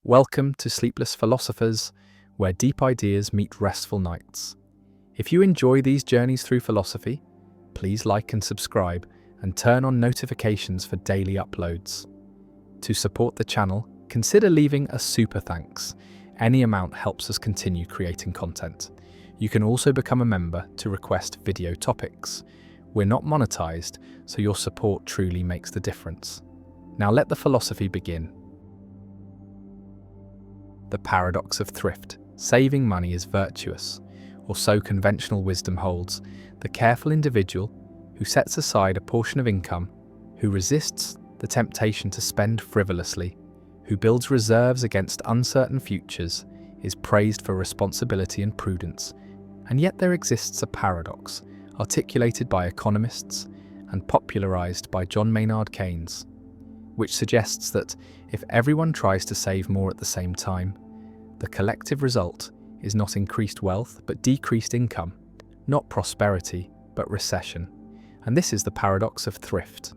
Welcome to Sleepless Philosophers, where deep ideas meet restful nights. If you enjoy these journeys through philosophy, please like and subscribe and turn on notifications for daily uploads. To support the channel, consider leaving a super thanks. Any amount helps us continue creating content. You can also become a member to request video topics. We're not monetized, so your support truly makes the difference. Now let the philosophy begin. The paradox of thrift. Saving money is virtuous, or so conventional wisdom holds. The careful individual who sets aside a portion of income, who resists the temptation to spend frivolously, who builds reserves against uncertain futures, is praised for responsibility and prudence. And yet there exists a paradox, articulated by economists and popularized by John Maynard Keynes, which suggests that if everyone tries to save more at the same time, the collective result is not increased wealth but decreased income, not prosperity but recession. And this is the paradox of thrift,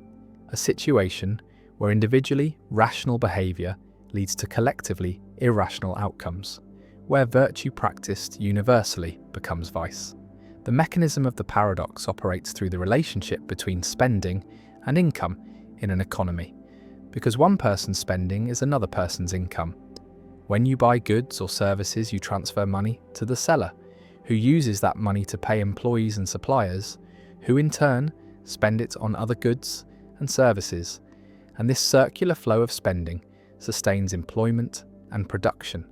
a situation where individually rational behavior leads to collectively irrational outcomes, where virtue practiced universally becomes vice. The mechanism of the paradox operates through the relationship between spending and income in an economy, because one person's spending is another person's income. When you buy goods or services, you transfer money to the seller, who uses that money to pay employees and suppliers, who in turn spend it on other goods and services. And this circular flow of spending sustains employment and production.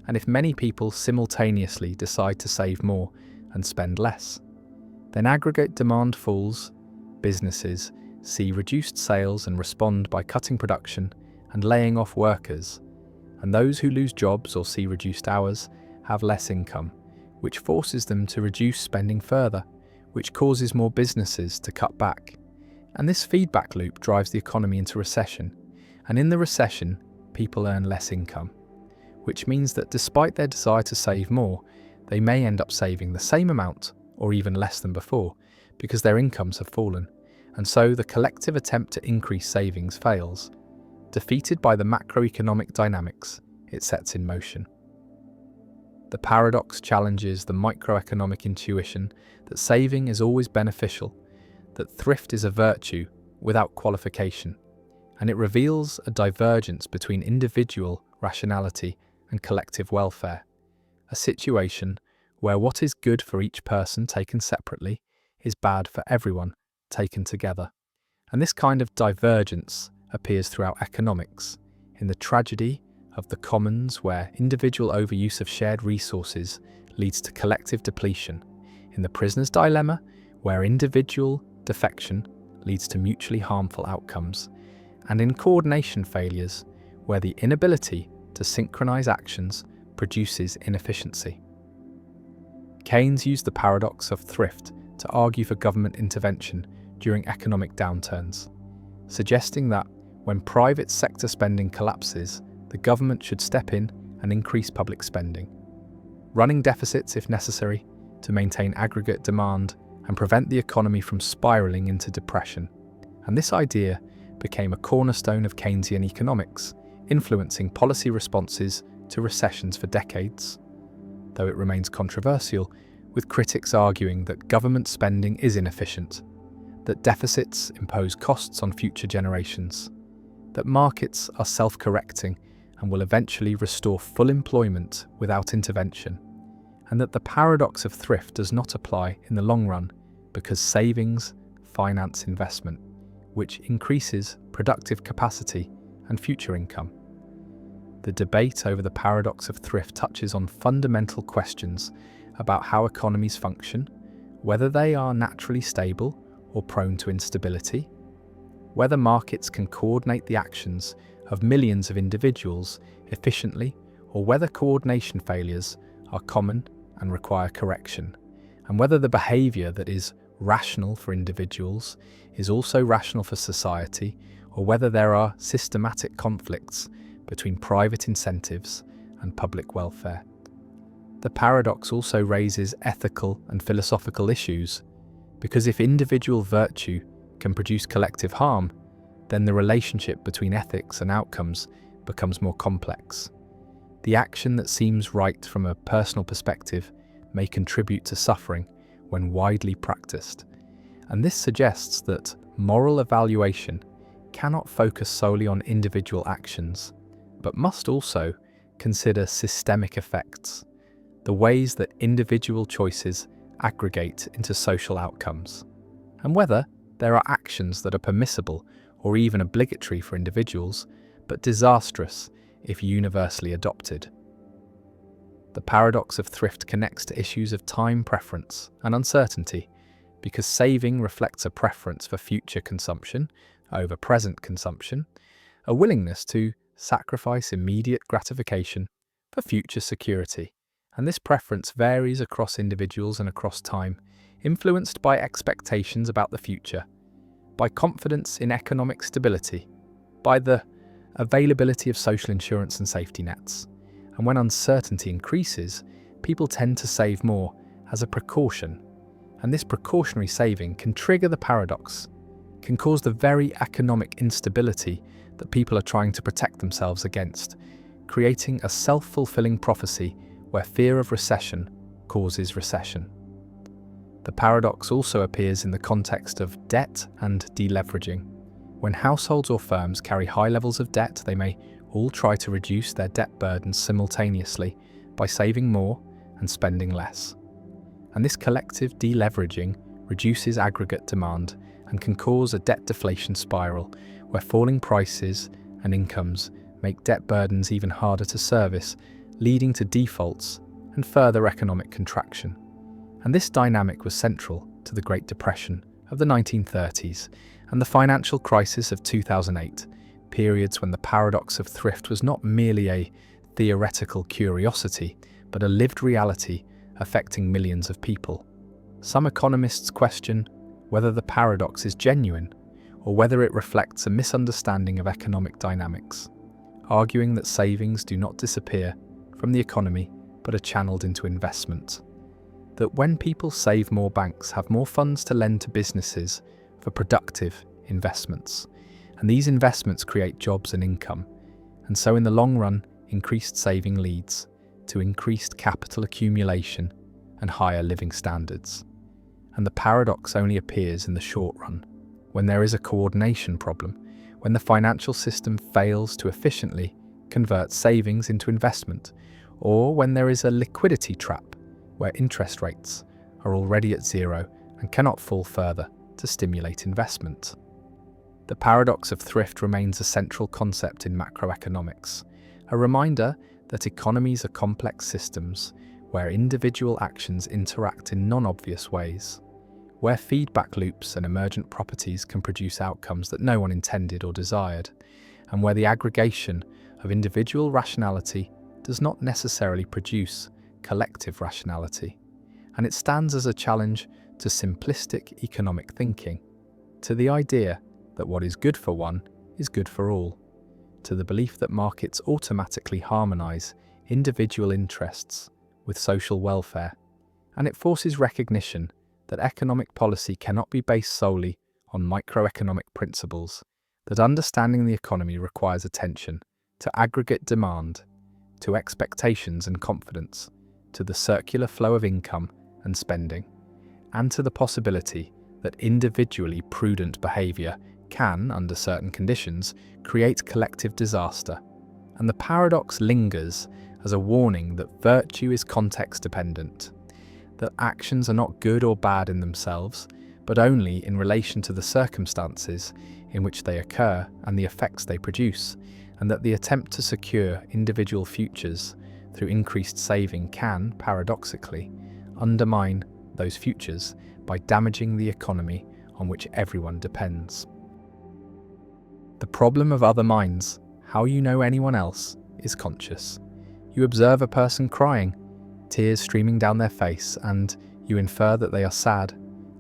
And if many people simultaneously decide to save more and spend less, then aggregate demand falls, businesses see reduced sales and respond by cutting production and laying off workers. And those who lose jobs or see reduced hours have less income, which forces them to reduce spending further, which causes more businesses to cut back. And this feedback loop drives the economy into recession. And in the recession, people earn less income, which means that despite their desire to save more, they may end up saving the same amount or even less than before, because their incomes have fallen. And so the collective attempt to increase savings fails, defeated by the macroeconomic dynamics it sets in motion. The paradox challenges the microeconomic intuition that saving is always beneficial, that thrift is a virtue without qualification, and it reveals a divergence between individual rationality and collective welfare, a situation where what is good for each person taken separately is bad for everyone taken together. And this kind of divergence appears throughout economics, in the tragedy of the commons where individual overuse of shared resources leads to collective depletion, in the prisoner's dilemma where individual defection leads to mutually harmful outcomes, and in coordination failures where the inability to synchronize actions produces inefficiency. Keynes used the paradox of thrift to argue for government intervention during economic downturns, suggesting that when private sector spending collapses, the government should step in and increase public spending, running deficits if necessary to maintain aggregate demand and prevent the economy from spiraling into depression. And this idea became a cornerstone of Keynesian economics, influencing policy responses to recessions for decades, though it remains controversial, with critics arguing that government spending is inefficient, that deficits impose costs on future generations, that markets are self-correcting and will eventually restore full employment without intervention, and that the paradox of thrift does not apply in the long run because savings finance investment, which increases productive capacity and future income. The debate over the paradox of thrift touches on fundamental questions about how economies function, whether they are naturally stable or prone to instability, whether markets can coordinate the actions of millions of individuals efficiently, or whether coordination failures are common and require correction, and whether the behavior that is rational for individuals is also rational for society, or whether there are systematic conflicts between private incentives and public welfare. The paradox also raises ethical and philosophical issues, because if individual virtue can produce collective harm, then the relationship between ethics and outcomes becomes more complex. The action that seems right from a personal perspective may contribute to suffering when widely practiced. And this suggests that moral evaluation cannot focus solely on individual actions, but must also consider systemic effects, the ways that individual choices aggregate into social outcomes, and whether there are actions that are permissible or even obligatory for individuals, but disastrous if universally adopted. The paradox of thrift connects to issues of time preference and uncertainty, because saving reflects a preference for future consumption over present consumption, a willingness to sacrifice immediate gratification for future security. And this preference varies across individuals and across time, influenced by expectations about the future, by confidence in economic stability, by the availability of social insurance and safety nets. And when uncertainty increases, people tend to save more as a precaution. And this precautionary saving can trigger the paradox, can cause the very economic instability that people are trying to protect themselves against, creating a self-fulfilling prophecy where fear of recession causes recession. The paradox also appears in the context of debt and deleveraging. When households or firms carry high levels of debt, they may all try to reduce their debt burdens simultaneously by saving more and spending less. And this collective deleveraging reduces aggregate demand and can cause a debt deflation spiral where falling prices and incomes make debt burdens even harder to service, leading to defaults and further economic contraction. And this dynamic was central to the Great Depression of the 1930s and the financial crisis of 2008, periods when the paradox of thrift was not merely a theoretical curiosity, but a lived reality affecting millions of people. Some economists question whether the paradox is genuine or whether it reflects a misunderstanding of economic dynamics, arguing that savings do not disappear from the economy but are channeled into investment. That when people save more, banks have more funds to lend to businesses for productive investments. And these investments create jobs and income. And so in the long run, increased saving leads to increased capital accumulation and higher living standards. And the paradox only appears in the short run, when there is a coordination problem, when the financial system fails to efficiently convert savings into investment, or when there is a liquidity trap where interest rates are already at zero and cannot fall further to stimulate investment. The paradox of thrift remains a central concept in macroeconomics, a reminder that economies are complex systems where individual actions interact in non-obvious ways, where feedback loops and emergent properties can produce outcomes that no one intended or desired, and where the aggregation of individual rationality does not necessarily produce collective rationality. And it stands as a challenge to simplistic economic thinking, to the idea that what is good for one is good for all, to the belief that markets automatically harmonize individual interests with social welfare, and it forces recognition that economic policy cannot be based solely on microeconomic principles, that understanding the economy requires attention to aggregate demand, to expectations and confidence, to the circular flow of income and spending, and to the possibility that individually prudent behavior can, under certain conditions, create collective disaster. And the paradox lingers as a warning that virtue is context-dependent, that actions are not good or bad in themselves, but only in relation to the circumstances in which they occur and the effects they produce, and that the attempt to secure individual futures through increased saving can, paradoxically, undermine those futures by damaging the economy on which everyone depends. The problem of other minds, how you know anyone else, is conscious. You observe a person crying, tears streaming down their face, and you infer that they are sad,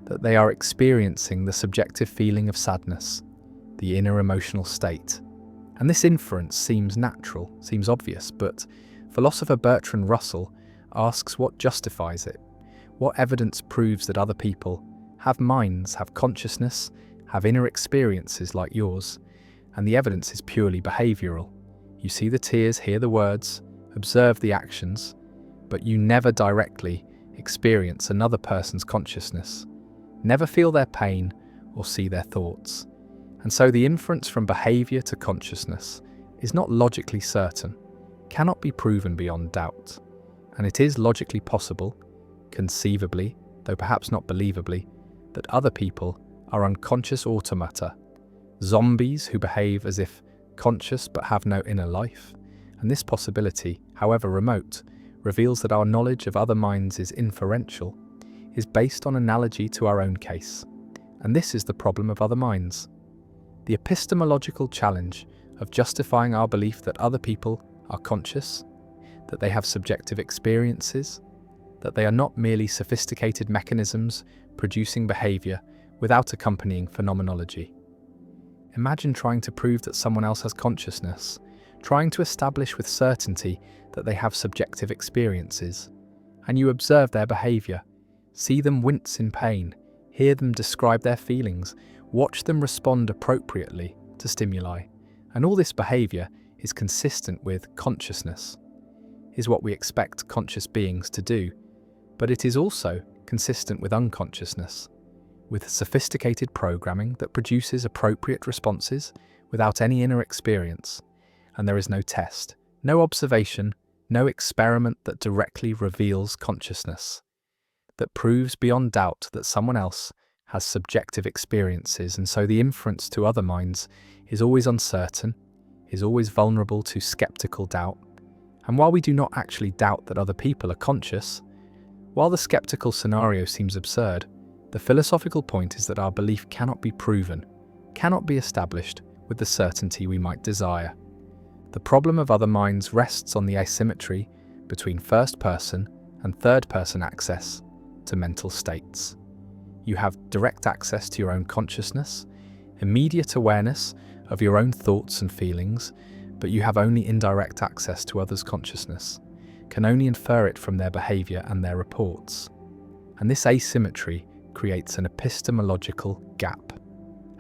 that they are experiencing the subjective feeling of sadness, the inner emotional state. And this inference seems natural, seems obvious, but philosopher Bertrand Russell asks what justifies it. What evidence proves that other people have minds, have consciousness, have inner experiences like yours? And the evidence is purely behavioural. You see the tears, hear the words, observe the actions, but you never directly experience another person's consciousness, never feel their pain or see their thoughts. And so the inference from behavior to consciousness is not logically certain, cannot be proven beyond doubt. And it is logically possible, conceivably, though perhaps not believably, that other people are unconscious automata, zombies who behave as if conscious but have no inner life. And this possibility, however remote, reveals that our knowledge of other minds is inferential, is based on analogy to our own case. And this is the problem of other minds. The epistemological challenge of justifying our belief that other people are conscious, that they have subjective experiences, that they are not merely sophisticated mechanisms producing behavior without accompanying phenomenology. Imagine trying to prove that someone else has consciousness, trying to establish with certainty that they have subjective experiences, and you observe their behavior, see them wince in pain, hear them describe their feelings, watch them respond appropriately to stimuli, and all this behavior is consistent with consciousness, is what we expect conscious beings to do, but it is also consistent with unconsciousness, with sophisticated programming that produces appropriate responses without any inner experience, and there is no test, no observation, no experiment that directly reveals consciousness, that proves beyond doubt that someone else has subjective experiences, and so the inference to other minds is always uncertain, is always vulnerable to skeptical doubt. And while we do not actually doubt that other people are conscious, while the skeptical scenario seems absurd, the philosophical point is that our belief cannot be proven, cannot be established with the certainty we might desire. The problem of other minds rests on the asymmetry between first-person and third-person access to mental states. You have direct access to your own consciousness, immediate awareness of your own thoughts and feelings, but you have only indirect access to others' consciousness, can only infer it from their behavior and their reports. And this asymmetry creates an epistemological gap,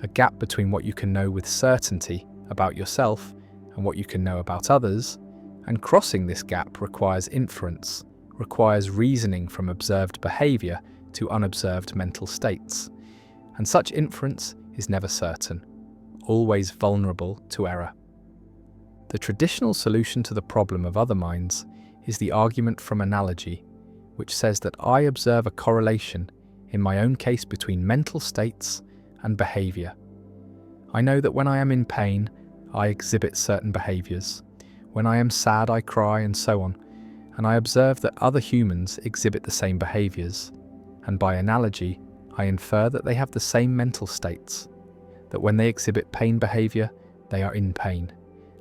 a gap between what you can know with certainty about yourself and what you can know about others, and crossing this gap requires inference, requires reasoning from observed behavior to unobserved mental states. And such inference is never certain, always vulnerable to error. The traditional solution to the problem of other minds is the argument from analogy, which says that I observe a correlation in my own case between mental states and behavior. I know that when I am in pain, I exhibit certain behaviors. When I am sad, I cry, and so on. And I observe that other humans exhibit the same behaviors. And by analogy, I infer that they have the same mental states, that when they exhibit pain behavior, they are in pain.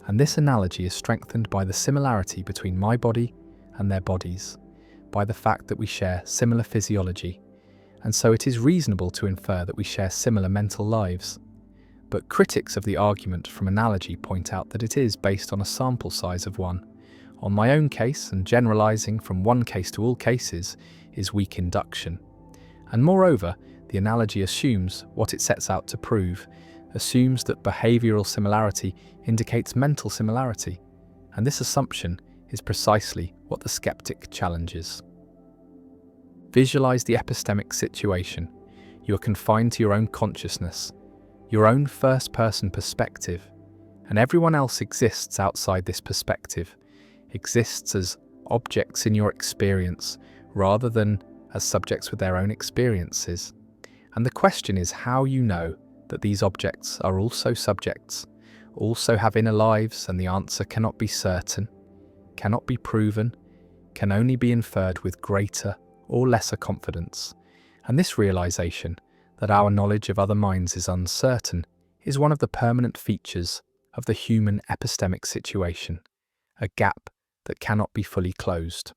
And this analogy is strengthened by the similarity between my body and their bodies, by the fact that we share similar physiology, and so it is reasonable to infer that we share similar mental lives. But critics of the argument from analogy point out that it is based on a sample size of one. On my own case, and generalizing from one case to all cases is weak induction. And moreover, the analogy assumes what it sets out to prove, assumes that behavioral similarity indicates mental similarity, and this assumption is precisely what the skeptic challenges. Visualize the epistemic situation. You are confined to your own consciousness, your own first-person perspective, and everyone else exists outside this perspective, exists as objects in your experience rather than as subjects with their own experiences. And the question is how you know that these objects are also subjects, also have inner lives, and the answer cannot be certain, cannot be proven, can only be inferred with greater or lesser confidence. And this realization that our knowledge of other minds is uncertain is one of the permanent features of the human epistemic situation, a gap that cannot be fully closed.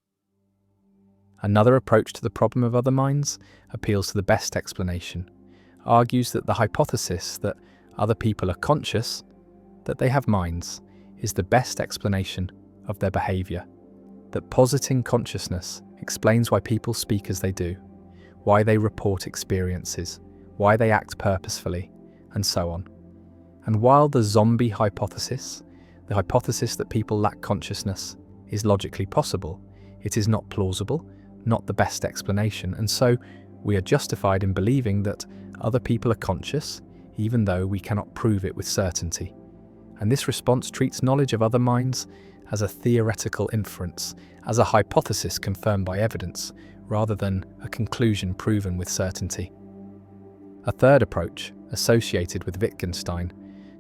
Another approach to the problem of other minds appeals to the best explanation, argues that the hypothesis that other people are conscious, that they have minds, is the best explanation of their behavior, that positing consciousness explains why people speak as they do, why they report experiences, why they act purposefully, and so on. And while the zombie hypothesis, the hypothesis that people lack consciousness, is logically possible. It is not plausible, not the best explanation, and so we are justified in believing that other people are conscious, even though we cannot prove it with certainty. And this response treats knowledge of other minds as a theoretical inference, as a hypothesis confirmed by evidence, rather than a conclusion proven with certainty. A third approach, associated with Wittgenstein,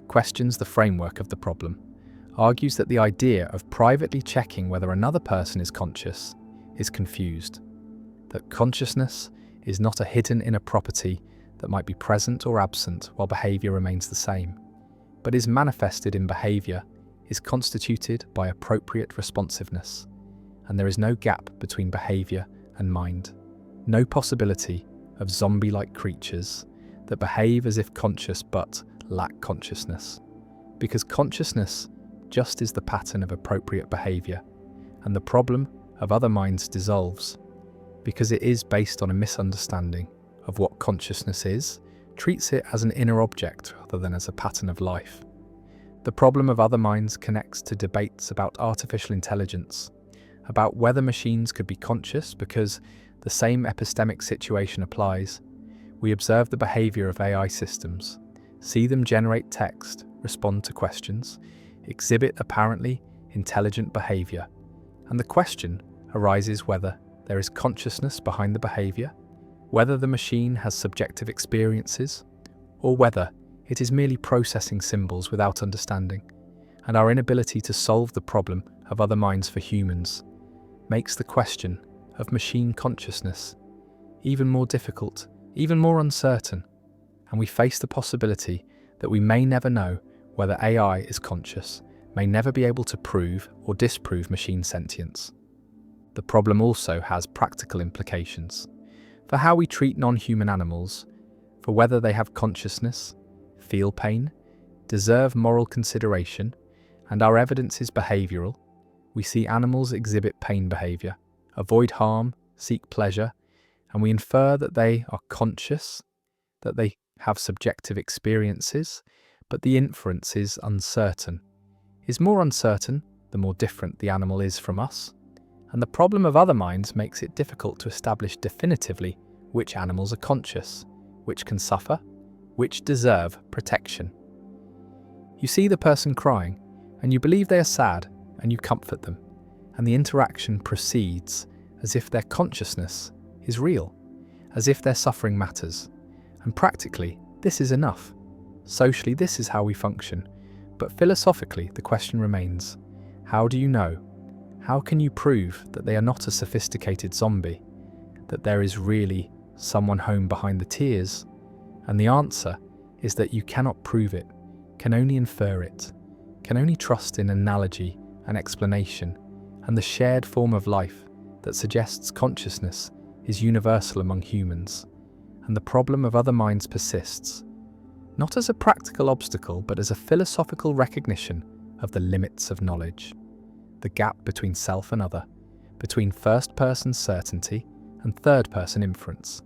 questions the framework of the problem, argues that the idea of privately checking whether another person is conscious is confused, that consciousness is not a hidden inner property that might be present or absent while behaviour remains the same, but is manifested in behaviour, is constituted by appropriate responsiveness, and there is no gap between behaviour and mind, no possibility of zombie-like creatures that behave as if conscious but lack consciousness, because consciousness just is the pattern of appropriate behaviour, and the problem of other minds dissolves, because it is based on a misunderstanding of what consciousness is, treats it as an inner object rather than as a pattern of life. The problem of other minds connects to debates about artificial intelligence, about whether machines could be conscious because the same epistemic situation applies. We observe the behaviour of AI systems, see them generate text, respond to questions, exhibit apparently intelligent behaviour, and the question arises whether there is consciousness behind the behaviour, whether the machine has subjective experiences, or whether it is merely processing symbols without understanding, and our inability to solve the problem of other minds for humans makes the question of machine consciousness even more difficult, even more uncertain, and we face the possibility that we may never know whether AI is conscious, may never be able to prove or disprove machine sentience. The problem also has practical implications for how we treat non-human animals, for whether they have consciousness, feel pain, deserve moral consideration, and our evidence is behavioural. We see animals exhibit pain behaviour, avoid harm, seek pleasure, and we infer that they are conscious, that they have subjective experiences, but the inference is uncertain. Is more uncertain the more different the animal is from us, and the problem of other minds makes it difficult to establish definitively which animals are conscious, which can suffer, which deserve protection. You see the person crying, and you believe they are sad, and you comfort them, and the interaction proceeds as if their consciousness is real, as if their suffering matters. And practically, this is enough. Socially, this is how we function. But philosophically, the question remains, how do you know? How can you prove that they are not a sophisticated zombie, that there is really someone home behind the tears? And the answer is that you cannot prove it, can only infer it, can only trust in analogy and explanation, and the shared form of life that suggests consciousness is universal among humans. And the problem of other minds persists, not as a practical obstacle, but as a philosophical recognition of the limits of knowledge, the gap between self and other, between first-person certainty and third-person inference.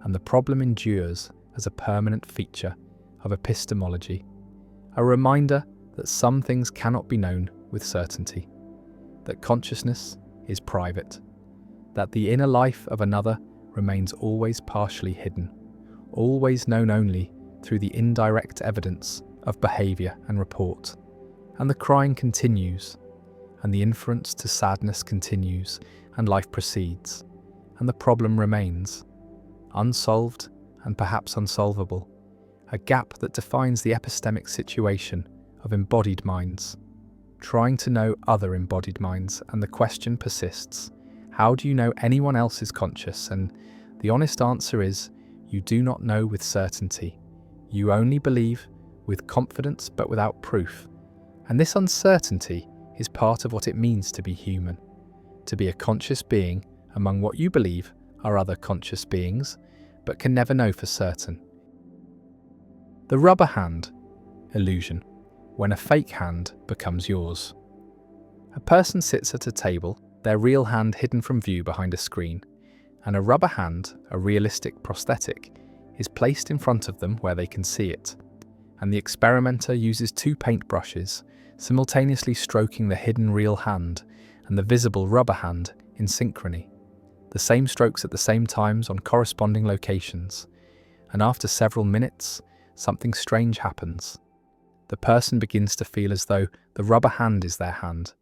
And the problem endures as a permanent feature of epistemology, a reminder that some things cannot be known with certainty, that consciousness is private, that the inner life of another remains always partially hidden, always known only through the indirect evidence of behaviour and report. And the crying continues, and the inference to sadness continues, and life proceeds, and the problem remains, unsolved and perhaps unsolvable, a gap that defines the epistemic situation of embodied minds, trying to know other embodied minds, and the question persists, how do you know anyone else is conscious? And the honest answer is, you do not know with certainty. You only believe with confidence but without proof. And this uncertainty is part of what it means to be human, to be a conscious being among what you believe are other conscious beings, but can never know for certain. The rubber hand illusion, when a fake hand becomes yours. A person sits at a table, their real hand hidden from view behind a screen, and a rubber hand, a realistic prosthetic, is placed in front of them where they can see it, and the experimenter uses two paintbrushes, simultaneously stroking the hidden real hand and the visible rubber hand in synchrony. The same strokes at the same times on corresponding locations, and after several minutes, something strange happens. The person begins to feel as though the rubber hand is their hand,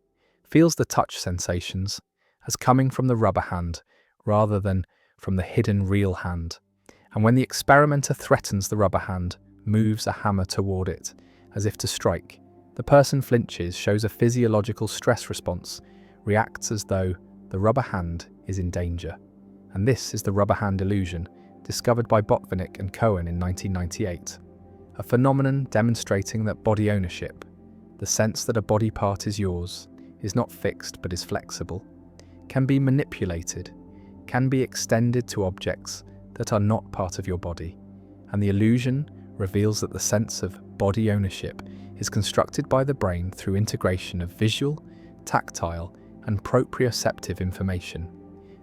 feels the touch sensations as coming from the rubber hand rather than from the hidden real hand. And when the experimenter threatens the rubber hand, moves a hammer toward it, as if to strike, the person flinches, shows a physiological stress response, reacts as though the rubber hand is in danger. And this is the rubber hand illusion, discovered by Botvinnik and Cohen in 1998. A phenomenon demonstrating that body ownership, the sense that a body part is yours, is not fixed but is flexible, can be manipulated, can be extended to objects that are not part of your body. And the illusion reveals that the sense of body ownership is constructed by the brain through integration of visual, tactile, and proprioceptive information.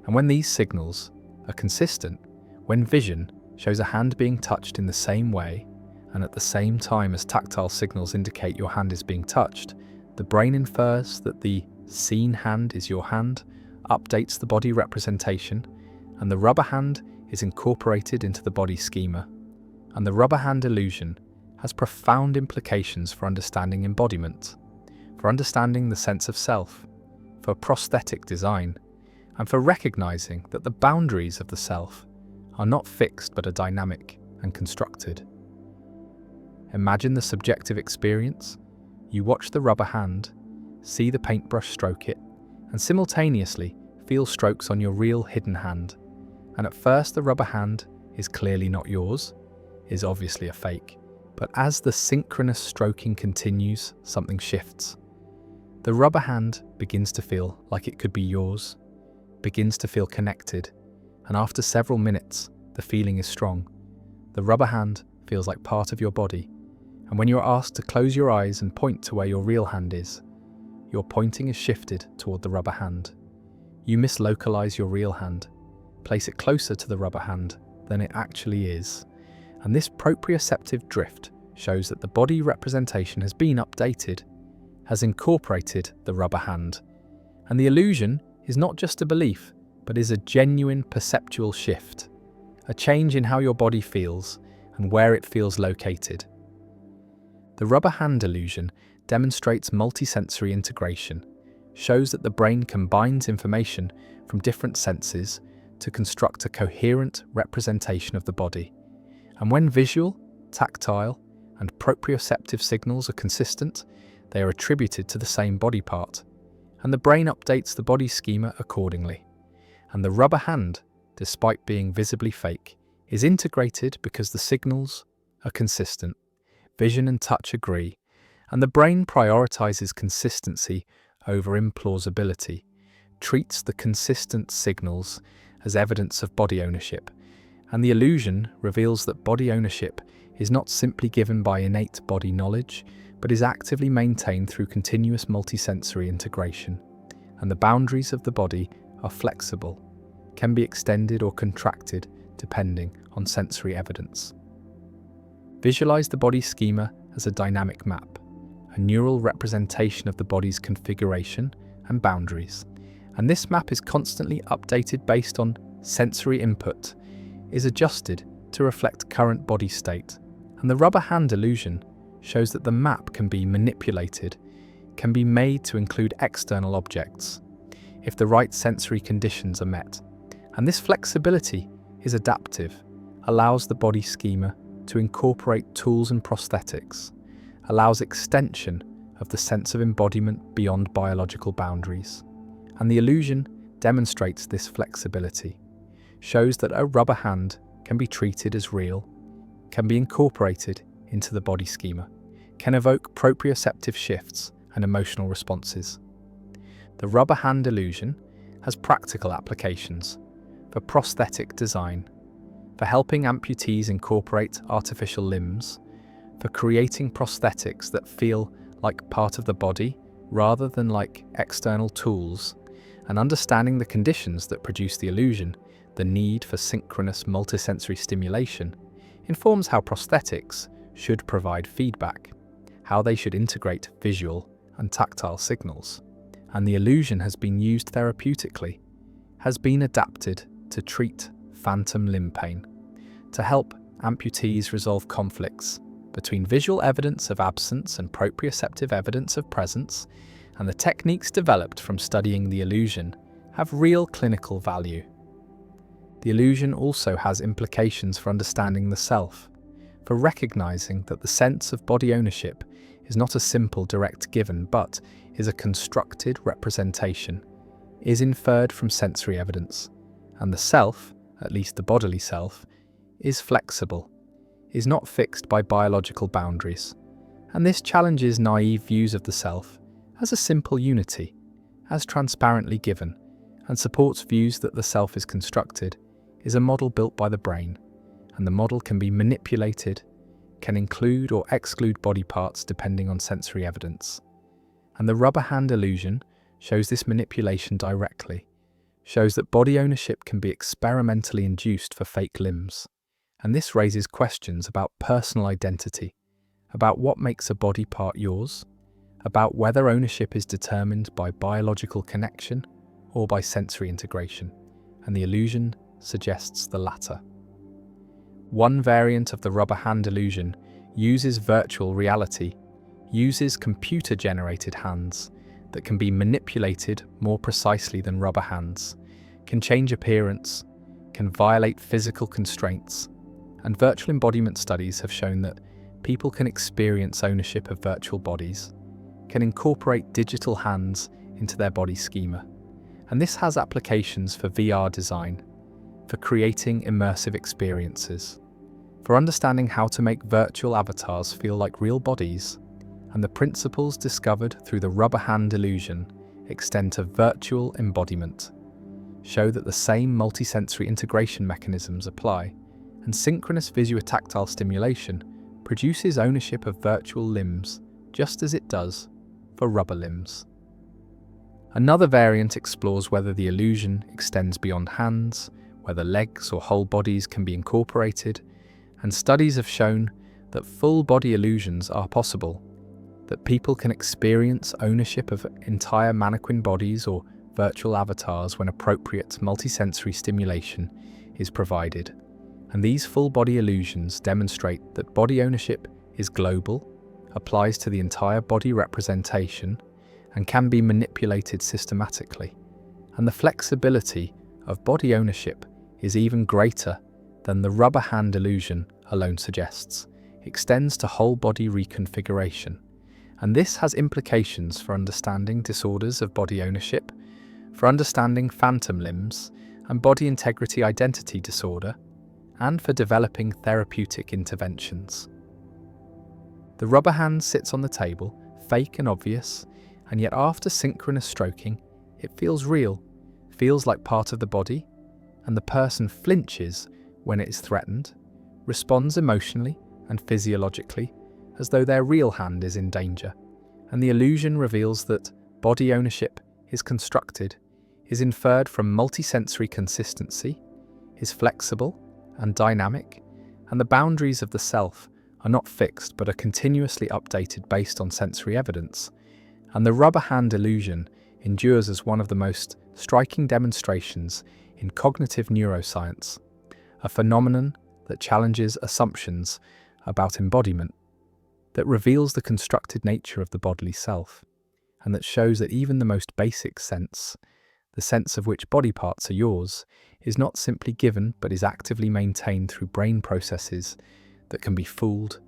And when these signals are consistent, when vision shows a hand being touched in the same way, and at the same time as tactile signals indicate your hand is being touched, the brain infers that the seen hand is your hand, updates the body representation, and the rubber hand is incorporated into the body schema. And the rubber hand illusion has profound implications for understanding embodiment, for understanding the sense of self, for prosthetic design, and for recognizing that the boundaries of the self are not fixed but are dynamic and constructed. Imagine the subjective experience. You watch the rubber hand, see the paintbrush stroke it, and simultaneously feel strokes on your real hidden hand. And at first the rubber hand is clearly not yours, is obviously a fake. But as the synchronous stroking continues, something shifts. The rubber hand begins to feel like it could be yours, begins to feel connected, and after several minutes, the feeling is strong. The rubber hand feels like part of your body, and when you're asked to close your eyes and point to where your real hand is, your pointing is shifted toward the rubber hand. You mislocalize your real hand, place it closer to the rubber hand than it actually is, and this proprioceptive drift shows that the body representation has been updated, has incorporated the rubber hand. And the illusion is not just a belief, but is a genuine perceptual shift, a change in how your body feels and where it feels located. The rubber hand illusion demonstrates multisensory integration, shows that the brain combines information from different senses to construct a coherent representation of the body. And when visual, tactile, and proprioceptive signals are consistent, they are attributed to the same body part, and the brain updates the body schema accordingly. And the rubber hand, despite being visibly fake, is integrated because the signals are consistent. Vision and touch agree, and the brain prioritizes consistency over implausibility, treats the consistent signals as evidence of body ownership, and the illusion reveals that body ownership is not simply given by innate body knowledge, but is actively maintained through continuous multisensory integration. And the boundaries of the body are flexible, can be extended or contracted depending on sensory evidence. Visualize the body schema as a dynamic map, a neural representation of the body's configuration and boundaries. And this map is constantly updated based on sensory input, is adjusted to reflect current body state. And the rubber hand illusion shows that the map can be manipulated, can be made to include external objects, if the right sensory conditions are met. And this flexibility is adaptive, allows the body schema to incorporate tools and prosthetics, allows extension of the sense of embodiment beyond biological boundaries. And the illusion demonstrates this flexibility, shows that a rubber hand can be treated as real, can be incorporated into the body schema, can evoke proprioceptive shifts and emotional responses. The rubber hand illusion has practical applications for prosthetic design, for helping amputees incorporate artificial limbs, for creating prosthetics that feel like part of the body rather than like external tools, and understanding the conditions that produce the illusion, the need for synchronous multisensory stimulation, informs how prosthetics should provide feedback, how they should integrate visual and tactile signals, and the illusion has been used therapeutically, has been adapted to treat phantom limb pain, to help amputees resolve conflicts between visual evidence of absence and proprioceptive evidence of presence, and the techniques developed from studying the illusion have real clinical value. The illusion also has implications for understanding the self, for recognizing that the sense of body ownership is not a simple direct given but is a constructed representation, is inferred from sensory evidence, and the self, at least the bodily self, is flexible, is not fixed by biological boundaries, and this challenges naive views of the self as a simple unity, as transparently given, and supports views that the self is constructed, is a model built by the brain, and the model can be manipulated, can include or exclude body parts depending on sensory evidence. And the rubber hand illusion shows this manipulation directly, shows that body ownership can be experimentally induced for fake limbs. And this raises questions about personal identity, about what makes a body part yours, about whether ownership is determined by biological connection or by sensory integration, and the illusion suggests the latter. One variant of the rubber hand illusion uses virtual reality, uses computer-generated hands that can be manipulated more precisely than rubber hands, can change appearance, can violate physical constraints, and virtual embodiment studies have shown that people can experience ownership of virtual bodies, can incorporate digital hands into their body schema. And this has applications for VR design, for creating immersive experiences, for understanding how to make virtual avatars feel like real bodies, and the principles discovered through the rubber hand illusion extend to virtual embodiment, show that the same multisensory integration mechanisms apply, and synchronous visuotactile stimulation produces ownership of virtual limbs just as it does for rubber limbs. Another variant explores whether the illusion extends beyond hands, whether legs or whole bodies can be incorporated, and studies have shown that full body illusions are possible, that people can experience ownership of entire mannequin bodies or virtual avatars when appropriate multisensory stimulation is provided. And these full body illusions demonstrate that body ownership is global, applies to the entire body representation, and can be manipulated systematically. And the flexibility of body ownership is even greater than the rubber hand illusion alone suggests, extends to whole body reconfiguration. And this has implications for understanding disorders of body ownership, for understanding phantom limbs and body integrity identity disorder, and for developing therapeutic interventions. The rubber hand sits on the table, fake and obvious, and yet after synchronous stroking, it feels real, feels like part of the body, and the person flinches when it is threatened, responds emotionally and physiologically as though their real hand is in danger. And the illusion reveals that body ownership is constructed, is inferred from multisensory consistency, is flexible and dynamic, and the boundaries of the self are not fixed but are continuously updated based on sensory evidence. And the rubber hand illusion endures as one of the most striking demonstrations in cognitive neuroscience, a phenomenon that challenges assumptions about embodiment, that reveals the constructed nature of the bodily self, and that shows that even the most basic sense, the sense of which body parts are yours, is not simply given but is actively maintained through brain processes that can be fooled,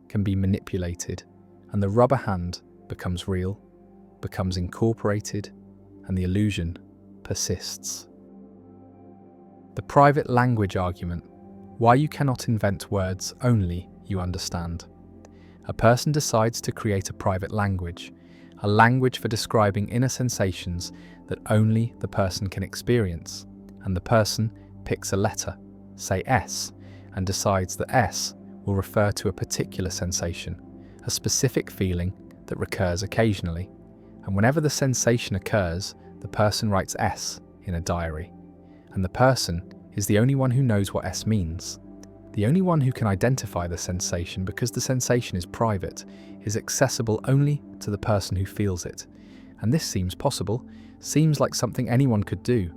can be manipulated, and the rubber hand becomes real, becomes incorporated, and the illusion persists. The private language argument, why you cannot invent words only you understand. A person decides to create a private language, a language for describing inner sensations that only the person can experience, and the person picks a letter, say S, and decides that S will refer to a particular sensation, a specific feeling that recurs occasionally, and whenever the sensation occurs, the person writes S in a diary, and the person is the only one who knows what S means. The only one who can identify the sensation, because the sensation is private, is accessible only to the person who feels it, And this seems possible, seems like something anyone could do.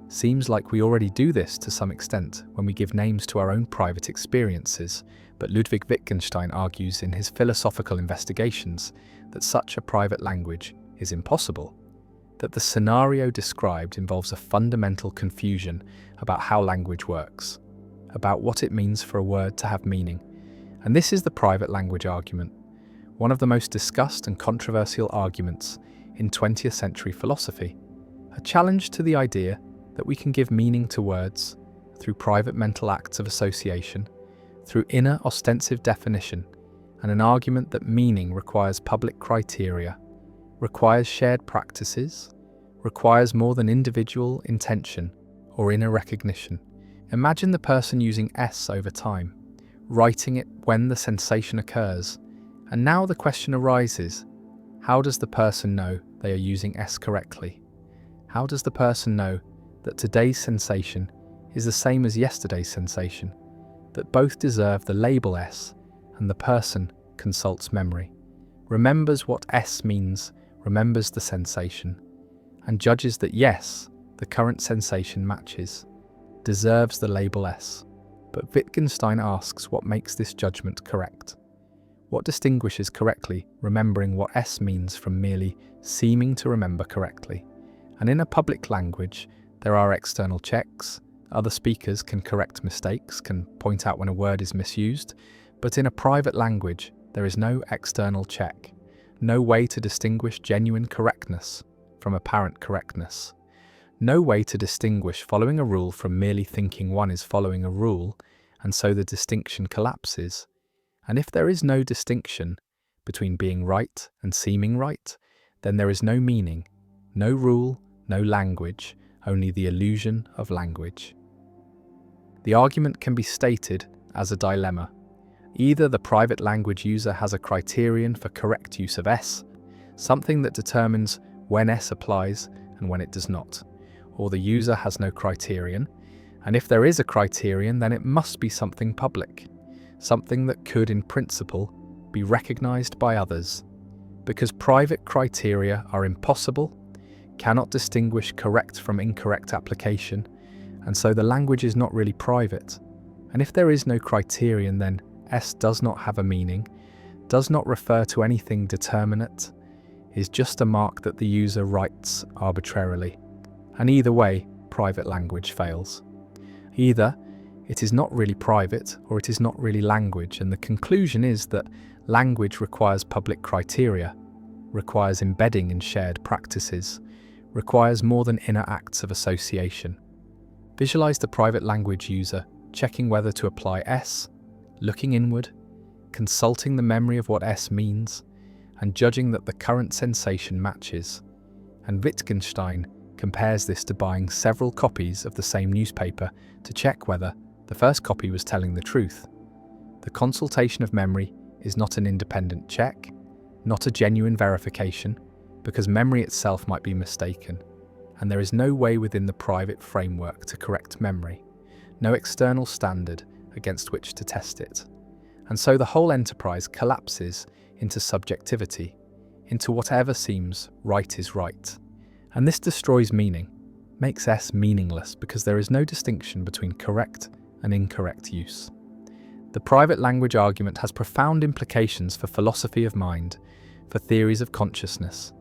Seems like we already do this to some extent when we give names to our own private experiences, but Ludwig Wittgenstein argues in his philosophical investigations that such a private language is impossible, that the scenario described involves a fundamental confusion about how language works, about what it means for a word to have meaning. And this is the private language argument, one of the most discussed and controversial arguments in 20th century philosophy, a challenge to the idea that we can give meaning to words through private mental acts of association, through inner ostensive definition, and an argument that meaning requires public criteria, requires shared practices, requires more than individual intention or inner recognition. Imagine the person using S over time, writing it when the sensation occurs, and now the question arises, how does the person know they are using S correctly? How does the person know that today's sensation is the same as yesterday's sensation, that both deserve the label S, and the person consults memory, remembers what S means, remembers the sensation, and judges that yes, the current sensation matches, deserves the label S. But Wittgenstein asks what makes this judgment correct. What distinguishes correctly remembering what S means from merely seeming to remember correctly? And in a public language, there are external checks. Other speakers can correct mistakes, can point out when a word is misused. But in a private language, there is no external check, no way to distinguish genuine correctness from apparent correctness, no way to distinguish following a rule from merely thinking one is following a rule, and so the distinction collapses. And if there is no distinction between being right and seeming right, then there is no meaning, no rule, no language, only the illusion of language. The argument can be stated as a dilemma. Either the private language user has a criterion for correct use of S, something that determines when S applies and when it does not, or the user has no criterion, and if there is a criterion, then it must be something public, something that could, in principle, be recognized by others, because private criteria are impossible, cannot distinguish correct from incorrect application, and so the language is not really private. And if there is no criterion, then S does not have a meaning, does not refer to anything determinate, is just a mark that the user writes arbitrarily. And either way, private language fails. Either it is not really private or it is not really language, and the conclusion is that language requires public criteria, requires embedding in shared practices, requires more than inner acts of association. Visualize the private language user checking whether to apply S, looking inward, consulting the memory of what S means, and judging that the current sensation matches. And Wittgenstein compares this to buying several copies of the same newspaper to check whether the first copy was telling the truth. The consultation of memory is not an independent check, not a genuine verification, because memory itself might be mistaken, and there is no way within the private framework to correct memory, no external standard against which to test it. And so the whole enterprise collapses into subjectivity, into whatever seems right is right. And this destroys meaning, makes S meaningless because there is no distinction between correct and incorrect use. The private language argument has profound implications for philosophy of mind, for theories of consciousness,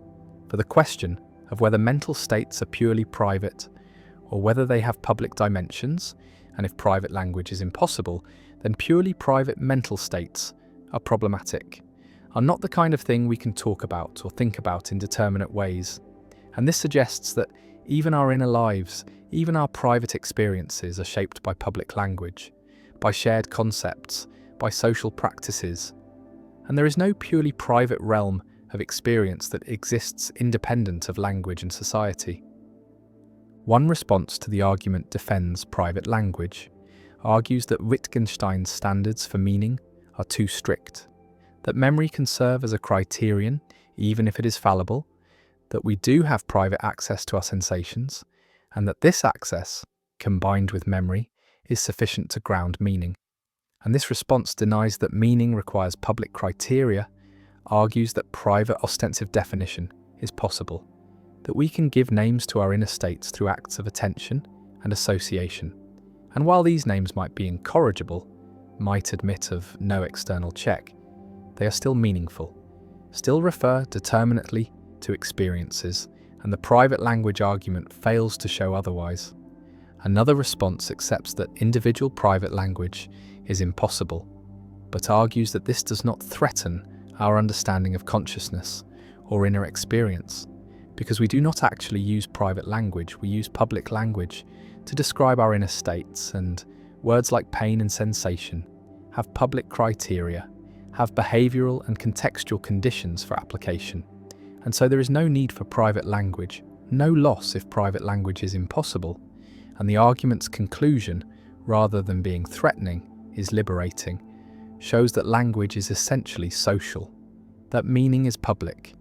for the question of whether mental states are purely private or whether they have public dimensions, and if private language is impossible, then purely private mental states are problematic, are not the kind of thing we can talk about or think about in determinate ways. And this suggests that even our inner lives, even our private experiences are shaped by public language, by shared concepts, by social practices. And there is no purely private realm of experience that exists independent of language and society. One response to the argument defends private language, argues that Wittgenstein's standards for meaning are too strict, that memory can serve as a criterion even if it is fallible, that we do have private access to our sensations, and that this access, combined with memory, is sufficient to ground meaning. And this response denies that meaning requires public criteria, argues that private ostensive definition is possible, that we can give names to our inner states through acts of attention and association. And while these names might be incorrigible, might admit of no external check, they are still meaningful, still refer determinately to experiences, and the private language argument fails to show otherwise. Another response accepts that individual private language is impossible, but argues that this does not threaten our understanding of consciousness or inner experience, because we do not actually use private language, we use public language to describe our inner states, and words like pain and sensation have public criteria, have behavioural and contextual conditions for application, and so there is no need for private language, no loss if private language is impossible, and the argument's conclusion, rather than being threatening, is liberating, shows that language is essentially social, that meaning is public,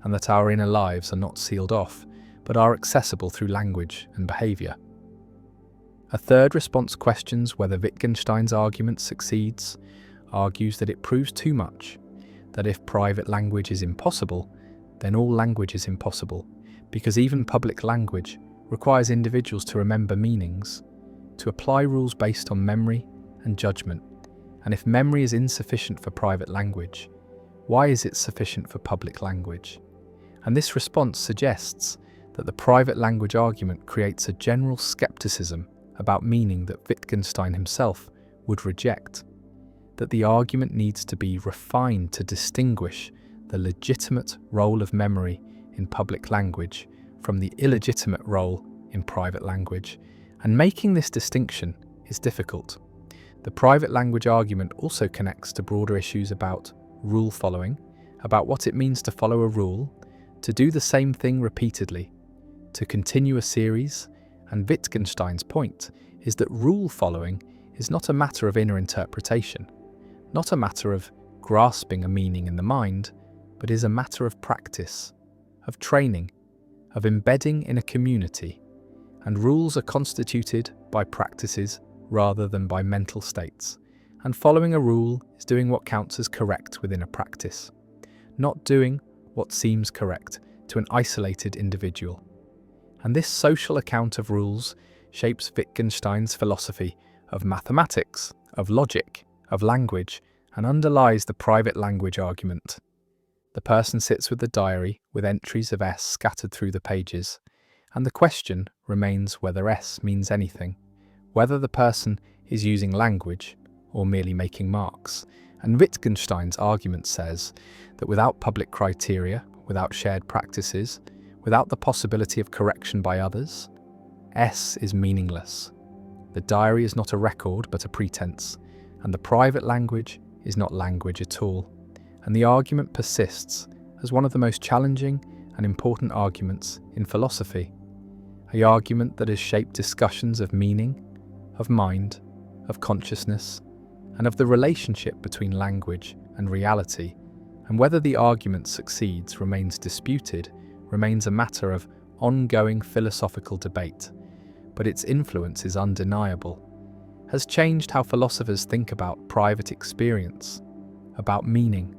and that our inner lives are not sealed off, but are accessible through language and behaviour. A third response questions whether Wittgenstein's argument succeeds, argues that it proves too much, that if private language is impossible, then all language is impossible, because even public language requires individuals to remember meanings, to apply rules based on memory and judgment, and if memory is insufficient for private language, why is it sufficient for public language? And this response suggests that the private language argument creates a general skepticism about meaning that Wittgenstein himself would reject, that the argument needs to be refined to distinguish the legitimate role of memory in public language from the illegitimate role in private language, and making this distinction is difficult. The private language argument also connects to broader issues about rule following, about what it means to follow a rule, to do the same thing repeatedly, to continue a series, and Wittgenstein's point is that rule following is not a matter of inner interpretation, not a matter of grasping a meaning in the mind, but is a matter of practice, of training, of embedding in a community, and rules are constituted by practices rather than by mental states, and following a rule is doing what counts as correct within a practice, not doing what seems correct to an isolated individual. And this social account of rules shapes Wittgenstein's philosophy of mathematics, of logic, of language, and underlies the private language argument. The person sits with the diary with entries of S scattered through the pages, and the question remains whether S means anything, whether the person is using language or merely making marks. And Wittgenstein's argument says that without public criteria, without shared practices, without the possibility of correction by others, S is meaningless. The diary is not a record but a pretense, and the private language is not language at all. And the argument persists as one of the most challenging and important arguments in philosophy, an argument that has shaped discussions of meaning, of mind, of consciousness, and of the relationship between language and reality, and whether the argument succeeds remains disputed, remains a matter of ongoing philosophical debate, but its influence is undeniable, has changed how philosophers think about private experience, about meaning,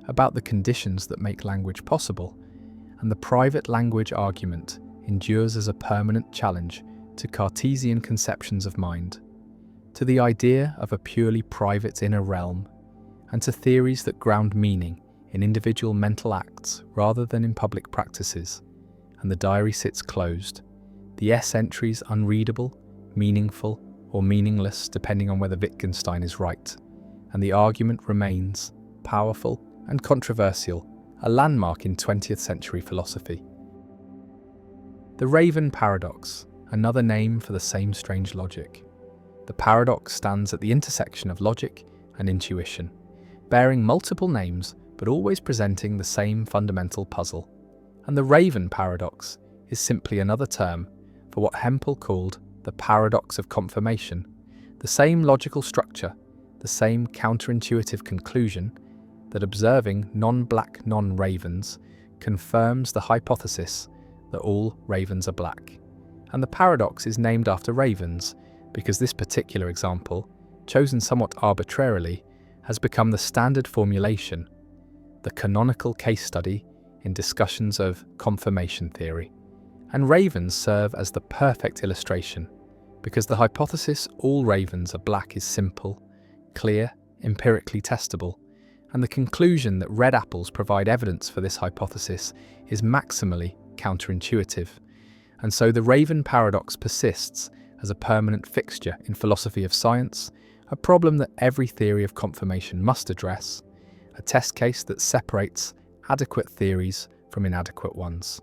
about the conditions that make language possible, and the private language argument endures as a permanent challenge to Cartesian conceptions of mind, to the idea of a purely private inner realm, and to theories that ground meaning in individual mental acts rather than in public practices. And the diary sits closed, the S entries unreadable, meaningful, or meaningless depending on whether Wittgenstein is right, and the argument remains powerful and controversial, a landmark in 20th century philosophy. The Raven paradox, another name for the same strange logic. The paradox stands at the intersection of logic and intuition, bearing multiple names but always presenting the same fundamental puzzle. And the Raven paradox is simply another term for what Hempel called the paradox of confirmation, the same logical structure, the same counterintuitive conclusion that observing non-black non-ravens confirms the hypothesis that all ravens are black. And the paradox is named after ravens because this particular example, chosen somewhat arbitrarily, has become the standard formulation, the canonical case study in discussions of confirmation theory. And ravens serve as the perfect illustration, because the hypothesis all ravens are black is simple, clear, empirically testable, and the conclusion that red apples provide evidence for this hypothesis is maximally counterintuitive. And so the raven paradox persists as a permanent fixture in philosophy of science, a problem that every theory of confirmation must address, a test case that separates adequate theories from inadequate ones.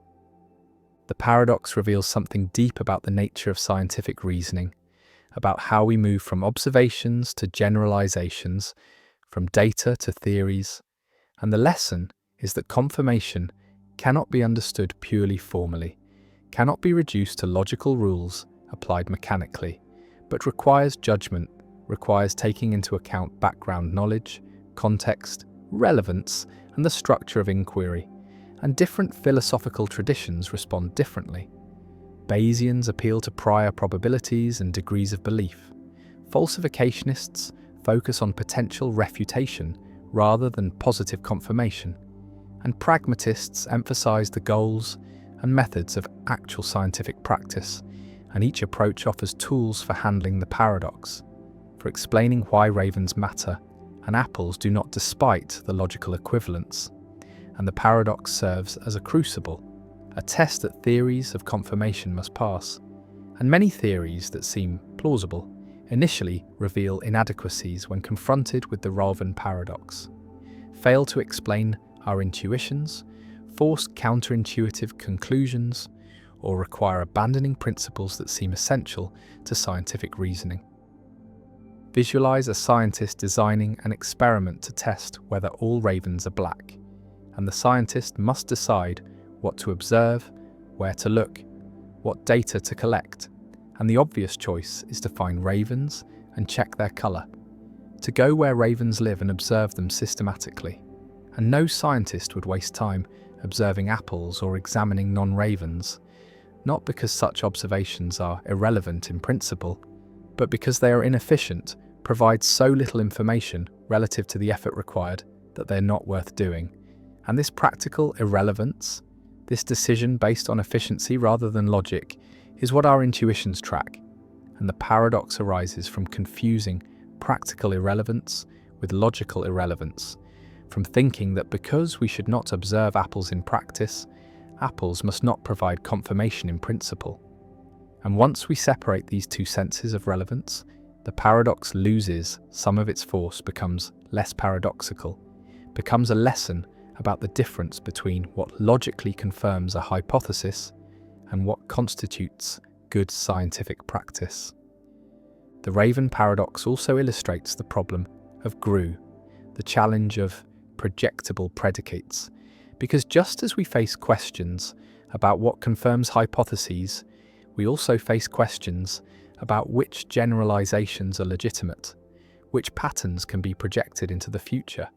The paradox reveals something deep about the nature of scientific reasoning, about how we move from observations to generalizations, from data to theories, and the lesson is that confirmation cannot be understood purely formally, cannot be reduced to logical rules applied mechanically, but requires judgment, requires taking into account background knowledge, context, relevance, and the structure of inquiry, and different philosophical traditions respond differently. Bayesians appeal to prior probabilities and degrees of belief. Falsificationists focus on potential refutation rather than positive confirmation, and pragmatists emphasize the goals and methods of actual scientific practice, and each approach offers tools for handling the paradox, for explaining why ravens matter and apples do not despite the logical equivalence. And the paradox serves as a crucible, a test that theories of confirmation must pass. And many theories that seem plausible initially reveal inadequacies when confronted with the raven paradox, fail to explain our intuitions, force counterintuitive conclusions, or require abandoning principles that seem essential to scientific reasoning. Visualize a scientist designing an experiment to test whether all ravens are black, and the scientist must decide what to observe, where to look, what data to collect, and the obvious choice is to find ravens and check their colour, to go where ravens live and observe them systematically. And no scientist would waste time observing apples or examining non-ravens, not because such observations are irrelevant in principle, but because they are inefficient, provide so little information relative to the effort required that they're not worth doing. And this practical irrelevance, this decision based on efficiency rather than logic, is what our intuitions track. And the paradox arises from confusing practical irrelevance with logical irrelevance, from thinking that because we should not observe apples in practice, apples must not provide confirmation in principle. And once we separate these two senses of relevance, the paradox loses some of its force, becomes less paradoxical, becomes a lesson about the difference between what logically confirms a hypothesis and what constitutes good scientific practice. The raven paradox also illustrates the problem of GRU, the challenge of projectable predicates, because just as we face questions about what confirms hypotheses, we also face questions about which generalizations are legitimate, which patterns can be projected into the future.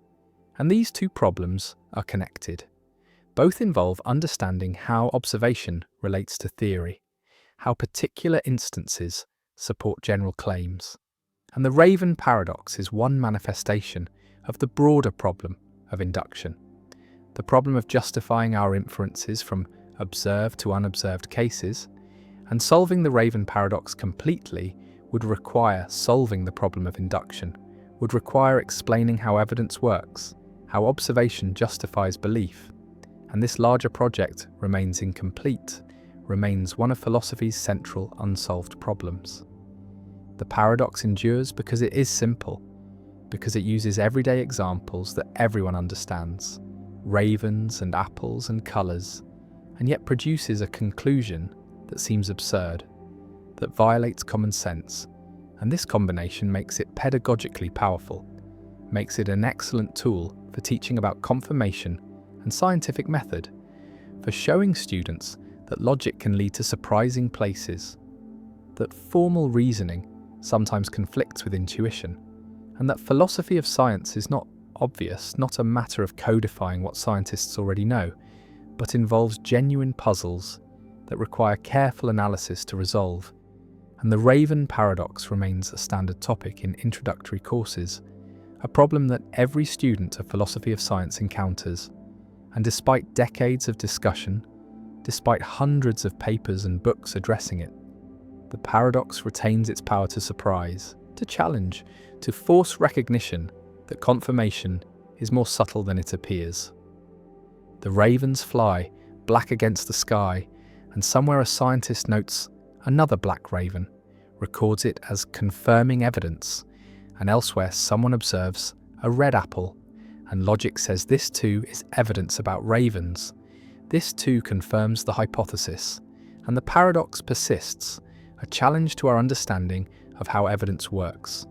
And these two problems are connected. Both involve understanding how observation relates to theory, how particular instances support general claims. And the raven paradox is one manifestation of the broader problem of induction, the problem of justifying our inferences from observed to unobserved cases. And solving the raven paradox completely would require solving the problem of induction, would require explaining how evidence works, how observation justifies belief. And this larger project remains incomplete, remains one of philosophy's central unsolved problems. The paradox endures because it is simple, because it uses everyday examples that everyone understands, ravens and apples and colours, and yet produces a conclusion that seems absurd, that violates common sense, and this combination makes it pedagogically powerful, makes it an excellent tool for teaching about confirmation and scientific method, for showing students that logic can lead to surprising places, that formal reasoning sometimes conflicts with intuition, and that philosophy of science is not obvious, not a matter of codifying what scientists already know, but involves genuine puzzles that require careful analysis to resolve. And the raven paradox remains a standard topic in introductory courses, a problem that every student of philosophy of science encounters, And despite decades of discussion, despite hundreds of papers and books addressing it, the paradox retains its power to surprise, to challenge, to force recognition that confirmation is more subtle than it appears. The ravens fly, black against the sky, and somewhere a scientist notes another black raven, records it as confirming evidence, and elsewhere someone observes a red apple, and logic says this too is evidence about ravens. This too confirms the hypothesis, and the paradox persists, a challenge to our understanding of how evidence works.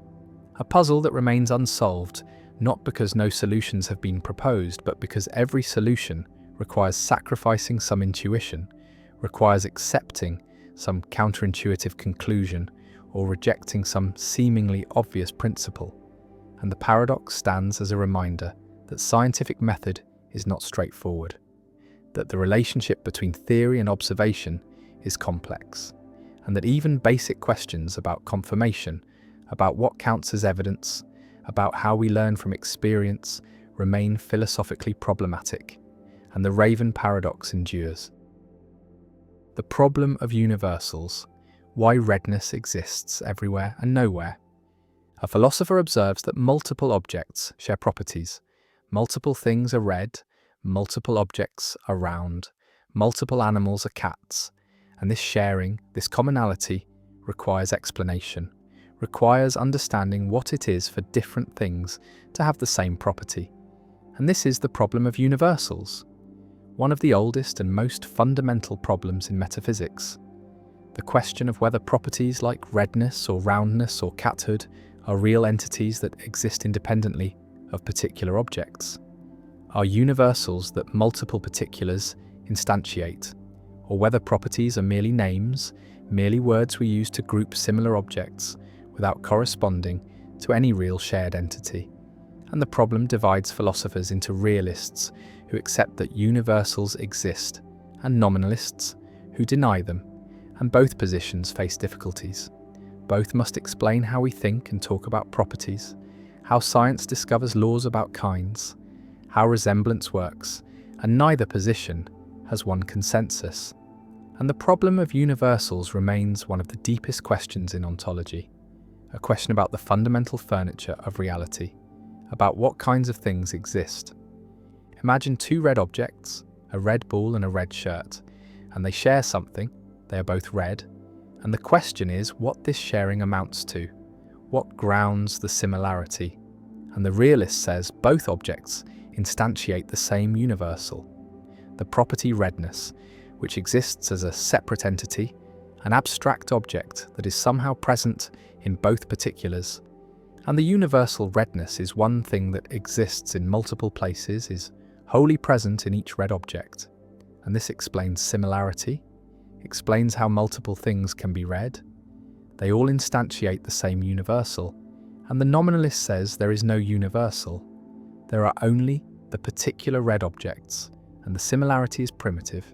A puzzle that remains unsolved, not because no solutions have been proposed, but because every solution requires sacrificing some intuition, requires accepting some counterintuitive conclusion, or rejecting some seemingly obvious principle. And the paradox stands as a reminder that scientific method is not straightforward, that the relationship between theory and observation is complex, and that even basic questions about confirmation, about what counts as evidence, about how we learn from experience, remain philosophically problematic, and the raven paradox endures. The problem of universals, why redness exists everywhere and nowhere. A philosopher observes that multiple objects share properties. Multiple things are red, multiple objects are round, multiple animals are cats, and this sharing, this commonality, requires explanation, requires understanding what it is for different things to have the same property. And this is the problem of universals, one of the oldest and most fundamental problems in metaphysics. The question of whether properties like redness or roundness or cathood are real entities that exist independently of particular objects, are universals that multiple particulars instantiate, or whether properties are merely names, merely words we use to group similar objects without corresponding to any real shared entity. And the problem divides philosophers into realists who accept that universals exist, and nominalists who deny them, and both positions face difficulties. Both must explain how we think and talk about properties, how science discovers laws about kinds, how resemblance works, and neither position has one consensus. And the problem of universals remains one of the deepest questions in ontology, a question about the fundamental furniture of reality, about what kinds of things exist. Imagine two red objects, a red ball and a red shirt, and they share something, they are both red, and the question is what this sharing amounts to, what grounds the similarity. And the realist says both objects instantiate the same universal, the property redness, which exists as a separate entity, an abstract object that is somehow present in both particulars. And the universal redness is one thing that exists in multiple places, is wholly present in each red object. And this explains similarity, explains how multiple things can be red. They all instantiate the same universal, and the nominalist says there is no universal. There are only the particular red objects, and the similarity is primitive,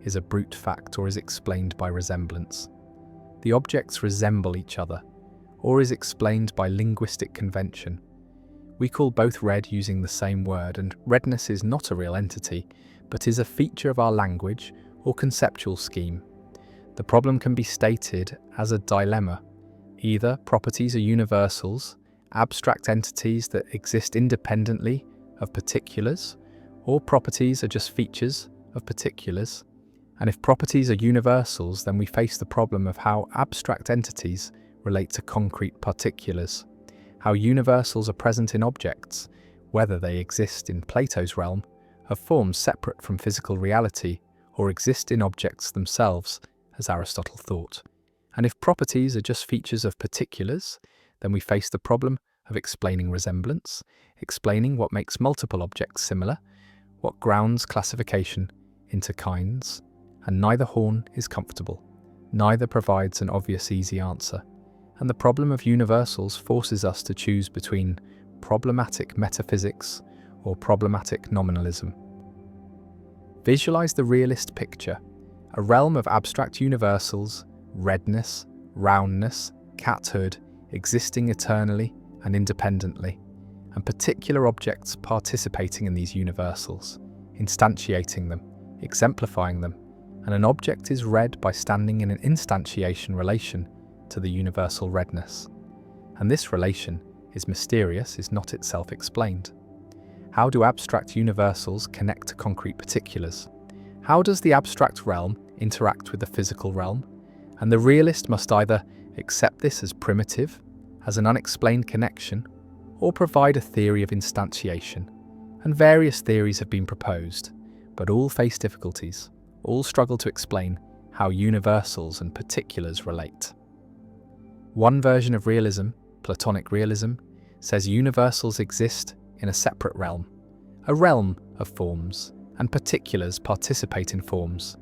is a brute fact, or is explained by resemblance. The objects resemble each other, or is explained by linguistic convention. We call both red using the same word, and redness is not a real entity, but is a feature of our language or conceptual scheme. The problem can be stated as a dilemma. Either properties are universals, abstract entities that exist independently of particulars, or properties are just features of particulars. And if properties are universals, then we face the problem of how abstract entities relate to concrete particulars, how universals are present in objects, whether they exist in Plato's realm of forms separate from physical reality, or exist in objects themselves, as Aristotle thought. And if properties are just features of particulars, then we face the problem of explaining resemblance, explaining what makes multiple objects similar, what grounds classification into kinds, and neither horn is comfortable. Neither provides an obvious easy answer. And the problem of universals forces us to choose between problematic metaphysics or problematic nominalism. Visualize the realist picture, a realm of abstract universals, redness, roundness, cathood, existing eternally and independently, and particular objects participating in these universals. instantiating them, exemplifying them, and an object is read by standing in an instantiation relation to the universal redness. And this relation is mysterious, is not itself explained. How do abstract universals connect to concrete particulars? How does the abstract realm interact with the physical realm? And the realist must either accept this as primitive, as an unexplained connection, or provide a theory of instantiation. And various theories have been proposed, but all face difficulties. All struggle to explain how universals and particulars relate. One version of realism, Platonic realism, says universals exist in a separate realm, a realm of forms, and particulars participate in forms,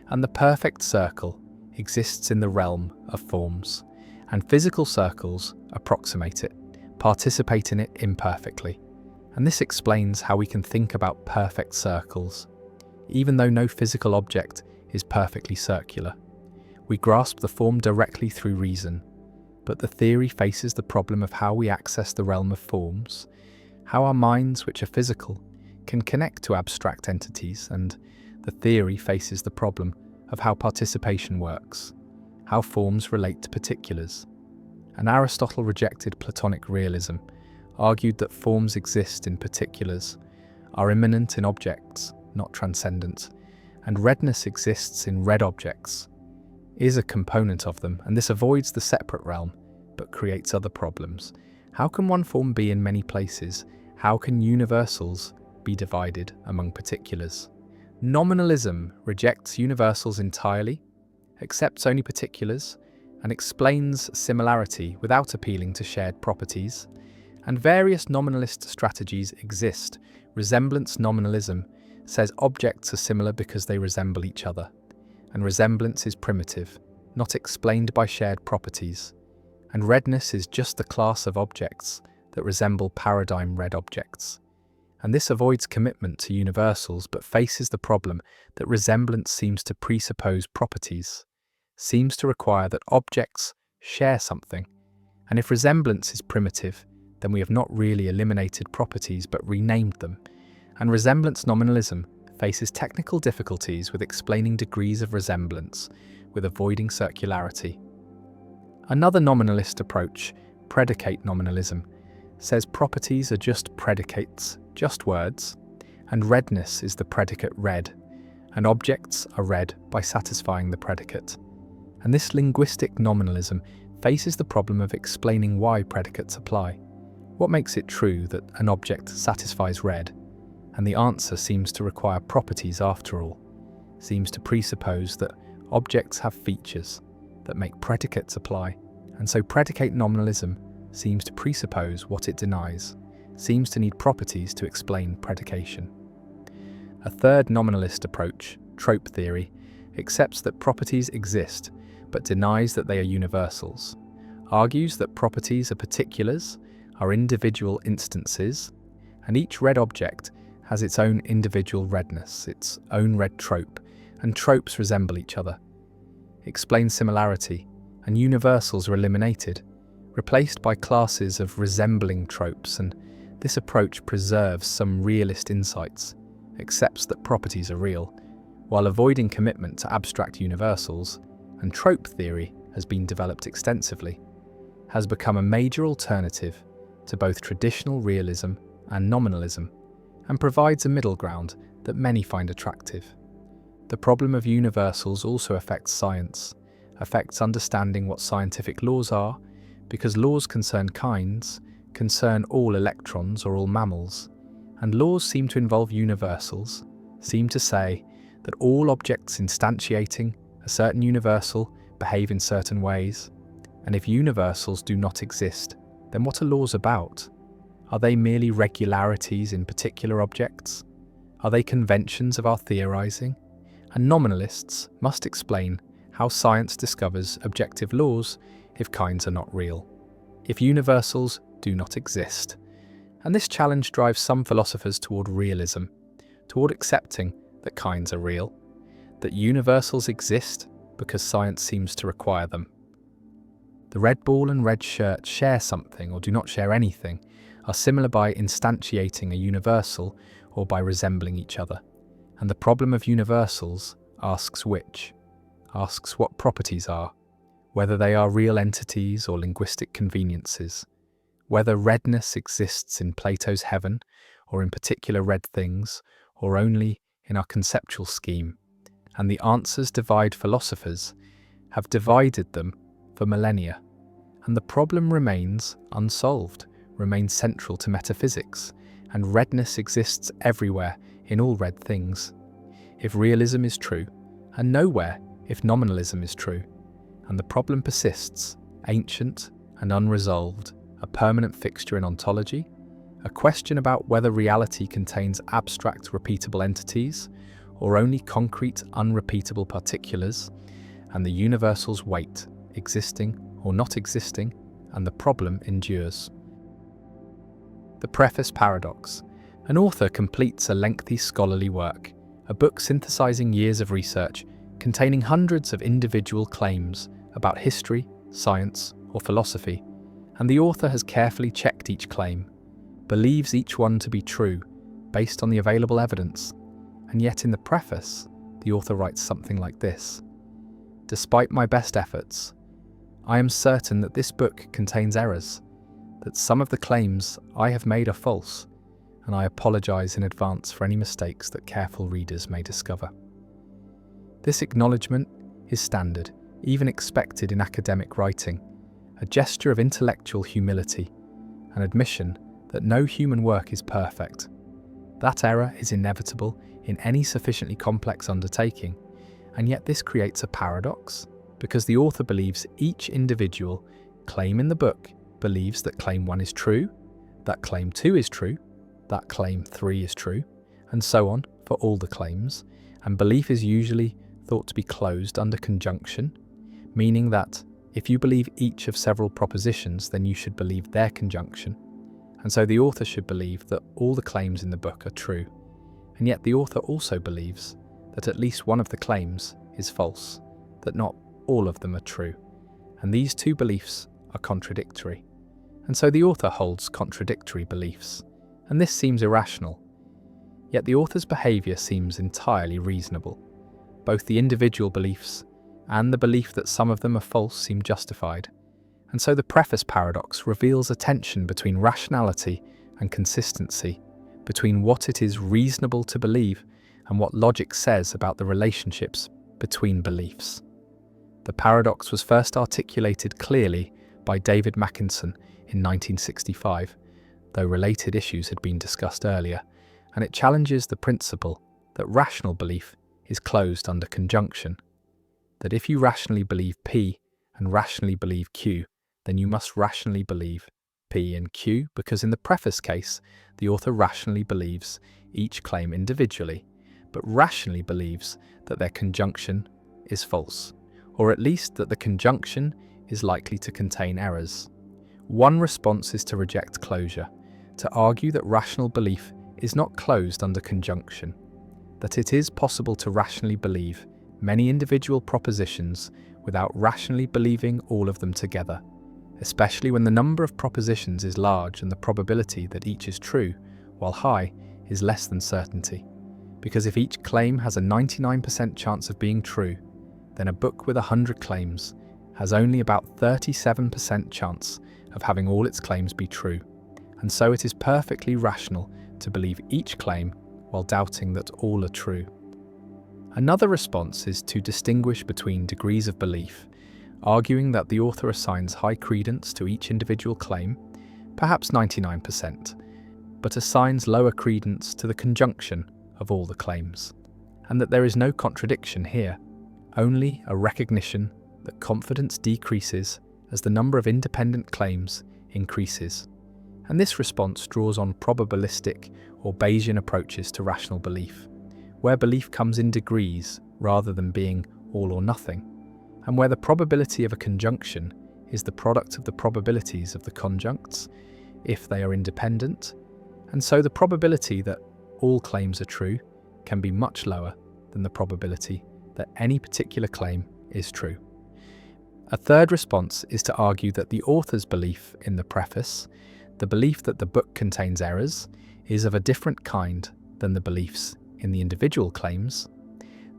and the perfect circle exists in the realm of forms, and physical circles approximate it, participate in it imperfectly. And this explains how we can think about perfect circles. Even though no physical object is perfectly circular, we grasp the form directly through reason, but the theory faces the problem of how we access the realm of forms, how our minds, which are physical, can connect to abstract entities, and the theory faces the problem of how participation works, how forms relate to particulars. And Aristotle rejected Platonic realism, argued that forms exist in particulars, are immanent in objects, not transcendent, and redness exists in red objects, is a component of them, and this avoids the separate realm, but creates other problems. How can one form be in many places? How can universals be divided among particulars? Nominalism rejects universals entirely, accepts only particulars, and explains similarity without appealing to shared properties. And various nominalist strategies exist. Resemblance nominalism says objects are similar because they resemble each other, and resemblance is primitive, not explained by shared properties. And redness is just the class of objects that resemble paradigm red objects. And this avoids commitment to universals but faces the problem that resemblance seems to presuppose properties, seems to require that objects share something. And if resemblance is primitive, then we have not really eliminated properties but renamed them. And resemblance nominalism faces technical difficulties with explaining degrees of resemblance, with avoiding circularity. Another nominalist approach, predicate nominalism, says properties are just predicates, just words, and redness is the predicate red, and objects are read by satisfying the predicate. And this linguistic nominalism faces the problem of explaining why predicates apply. What makes it true that an object satisfies read? And the answer seems to require properties after all, seems to presuppose that objects have features that make predicates apply, and so predicate nominalism seems to presuppose what it denies, seems to need properties to explain predication. A third nominalist approach, trope theory, accepts that properties exist but denies that they are universals, argues that properties are particulars, are individual instances, and each red object has its own individual redness, its own red trope, and tropes resemble each other. Explains similarity, and universals are eliminated, replaced by classes of resembling tropes, and this approach preserves some realist insights, accepts that properties are real, while avoiding commitment to abstract universals, and trope theory has been developed extensively, has become a major alternative to both traditional realism and nominalism, and provides a middle ground that many find attractive. The problem of universals also affects science, affects understanding what scientific laws are, because laws concern kinds, concern all electrons or all mammals, and laws seem to involve universals, seem to say that all objects instantiating a certain universal behave in certain ways, and if universals do not exist, then what are laws about? Are they merely regularities in particular objects? Are they conventions of our theorizing? And nominalists must explain how science discovers objective laws if kinds are not real, if universals do not exist. And this challenge drives some philosophers toward realism, toward accepting that kinds are real, that universals exist because science seems to require them. The red ball and red shirt share something or do not share anything, are similar by instantiating a universal or by resembling each other. and the problem of universals asks which, asks what properties are, whether they are real entities or linguistic conveniences, whether redness exists in Plato's heaven or in particular red things, or only in our conceptual scheme, and the answers divide philosophers, have divided them for millennia, and the problem remains unsolved, remains central to metaphysics, and redness exists everywhere in all red things. If realism is true, and nowhere if nominalism is true, and the problem persists, ancient and unresolved, a permanent fixture in ontology, a question about whether reality contains abstract repeatable entities, or only concrete unrepeatable particulars, and the universals wait, existing or not existing, and the problem endures. The Preface Paradox. An author completes a lengthy scholarly work, a book synthesizing years of research, containing hundreds of individual claims about history, science, or philosophy, and the author has carefully checked each claim, believes each one to be true, based on the available evidence, and yet in the preface, the author writes something like this: "Despite my best efforts, I am certain that this book contains errors, that some of the claims I have made are false, and I apologize in advance for any mistakes that careful readers may discover." This acknowledgement is standard, even expected in academic writing, a gesture of intellectual humility, an admission that no human work is perfect. That error is inevitable in any sufficiently complex undertaking, and yet this creates a paradox, because the author believes each individual claim in the book believes that claim 1 is true, that claim 2 is true, that claim 3 is true, and so on for all the claims, and belief is usually thought to be closed under conjunction, meaning that if you believe each of several propositions, then you should believe their conjunction, and so the author should believe that all the claims in the book are true, and yet the author also believes that at least one of the claims is false, that not all of them are true, and these two beliefs are contradictory, and so the author holds contradictory beliefs, and this seems irrational, yet the author's behaviour seems entirely reasonable. Both the individual beliefs and the belief that some of them are false seem justified, and so the preface paradox reveals a tension between rationality and consistency, between what it is reasonable to believe and what logic says about the relationships between beliefs. The paradox was first articulated clearly by David Mackinson in 1965, though related issues had been discussed earlier, and it challenges the principle that rational belief is closed under conjunction, that if you rationally believe P and rationally believe Q, then you must rationally believe P and Q, because in the preface case, the author rationally believes each claim individually, but rationally believes that their conjunction is false, or at least that the conjunction is likely to contain errors. One response is to reject closure, to argue that rational belief is not closed under conjunction, that it is possible to rationally believe many individual propositions without rationally believing all of them together, especially when the number of propositions is large and the probability that each is true, while high, is less than certainty. Because if each claim has a 99% chance of being true, then a book with 100 claims has only about 37% chance of having all its claims be true, and so it is perfectly rational to believe each claim while doubting that all are true. Another response is to distinguish between degrees of belief, arguing that the author assigns high credence to each individual claim, perhaps 99%, but assigns lower credence to the conjunction of all the claims, and that there is no contradiction here, only a recognition that confidence decreases as the number of independent claims increases. And this response draws on probabilistic or Bayesian approaches to rational belief, where belief comes in degrees rather than being all or nothing, and where the probability of a conjunction is the product of the probabilities of the conjuncts, if they are independent, and so the probability that all claims are true can be much lower than the probability that any particular claim is true. A third response is to argue that the author's belief in the preface, the belief that the book contains errors, is of a different kind than the beliefs in the individual claims,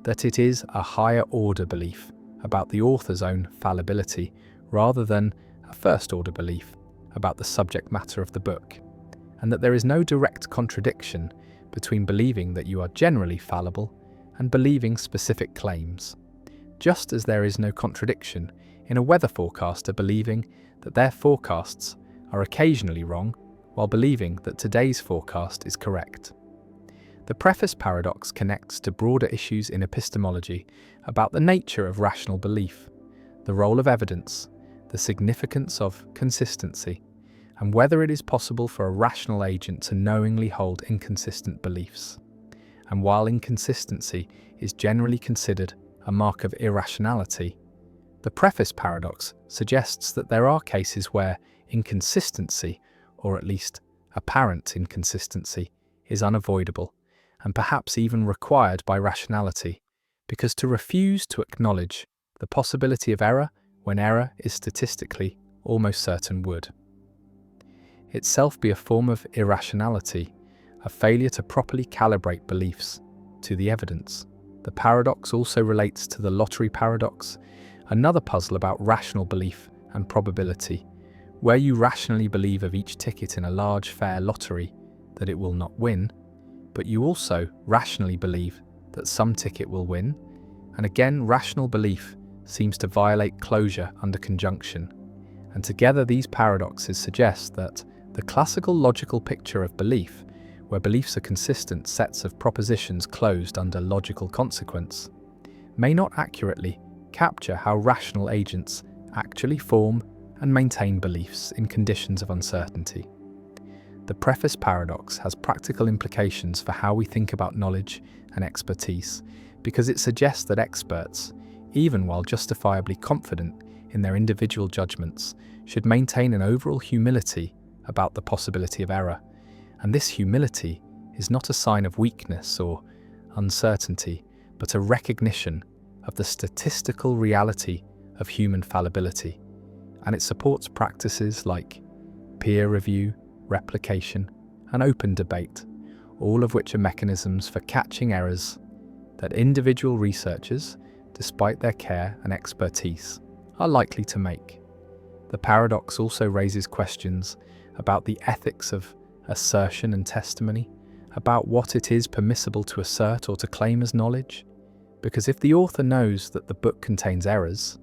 that it is a higher order belief about the author's own fallibility rather than a first order belief about the subject matter of the book, and that there is no direct contradiction between believing that you are generally fallible and believing specific claims, just as there is no contradiction in a weather forecaster believing that their forecasts are occasionally wrong while believing that today's forecast is correct. The preface paradox connects to broader issues in epistemology about the nature of rational belief, the role of evidence, the significance of consistency, and whether it is possible for a rational agent to knowingly hold inconsistent beliefs. And while inconsistency is generally considered a mark of irrationality, the preface paradox suggests that there are cases where inconsistency, or at least apparent inconsistency, is unavoidable, and perhaps even required by rationality, because to refuse to acknowledge the possibility of error when error is statistically almost certain would itself be a form of irrationality, a failure to properly calibrate beliefs to the evidence. The paradox also relates to the lottery paradox, another puzzle about rational belief and probability, where you rationally believe of each ticket in a large fair lottery that it will not win, but you also rationally believe that some ticket will win, and again rational belief seems to violate closure under conjunction, and together these paradoxes suggest that the classical logical picture of belief, where beliefs are consistent sets of propositions closed under logical consequence, may not accurately capture how rational agents actually form and maintain beliefs in conditions of uncertainty. The preface paradox has practical implications for how we think about knowledge and expertise, because it suggests that experts, even while justifiably confident in their individual judgments, should maintain an overall humility about the possibility of error. And this humility is not a sign of weakness or uncertainty, but a recognition of the statistical reality of human fallibility. And it supports practices like peer review, replication, and open debate, all of which are mechanisms for catching errors that individual researchers, despite their care and expertise, are likely to make. The paradox also raises questions about the ethics of assertion and testimony, about what it is permissible to assert or to claim as knowledge. Because if the author knows that the book contains errors,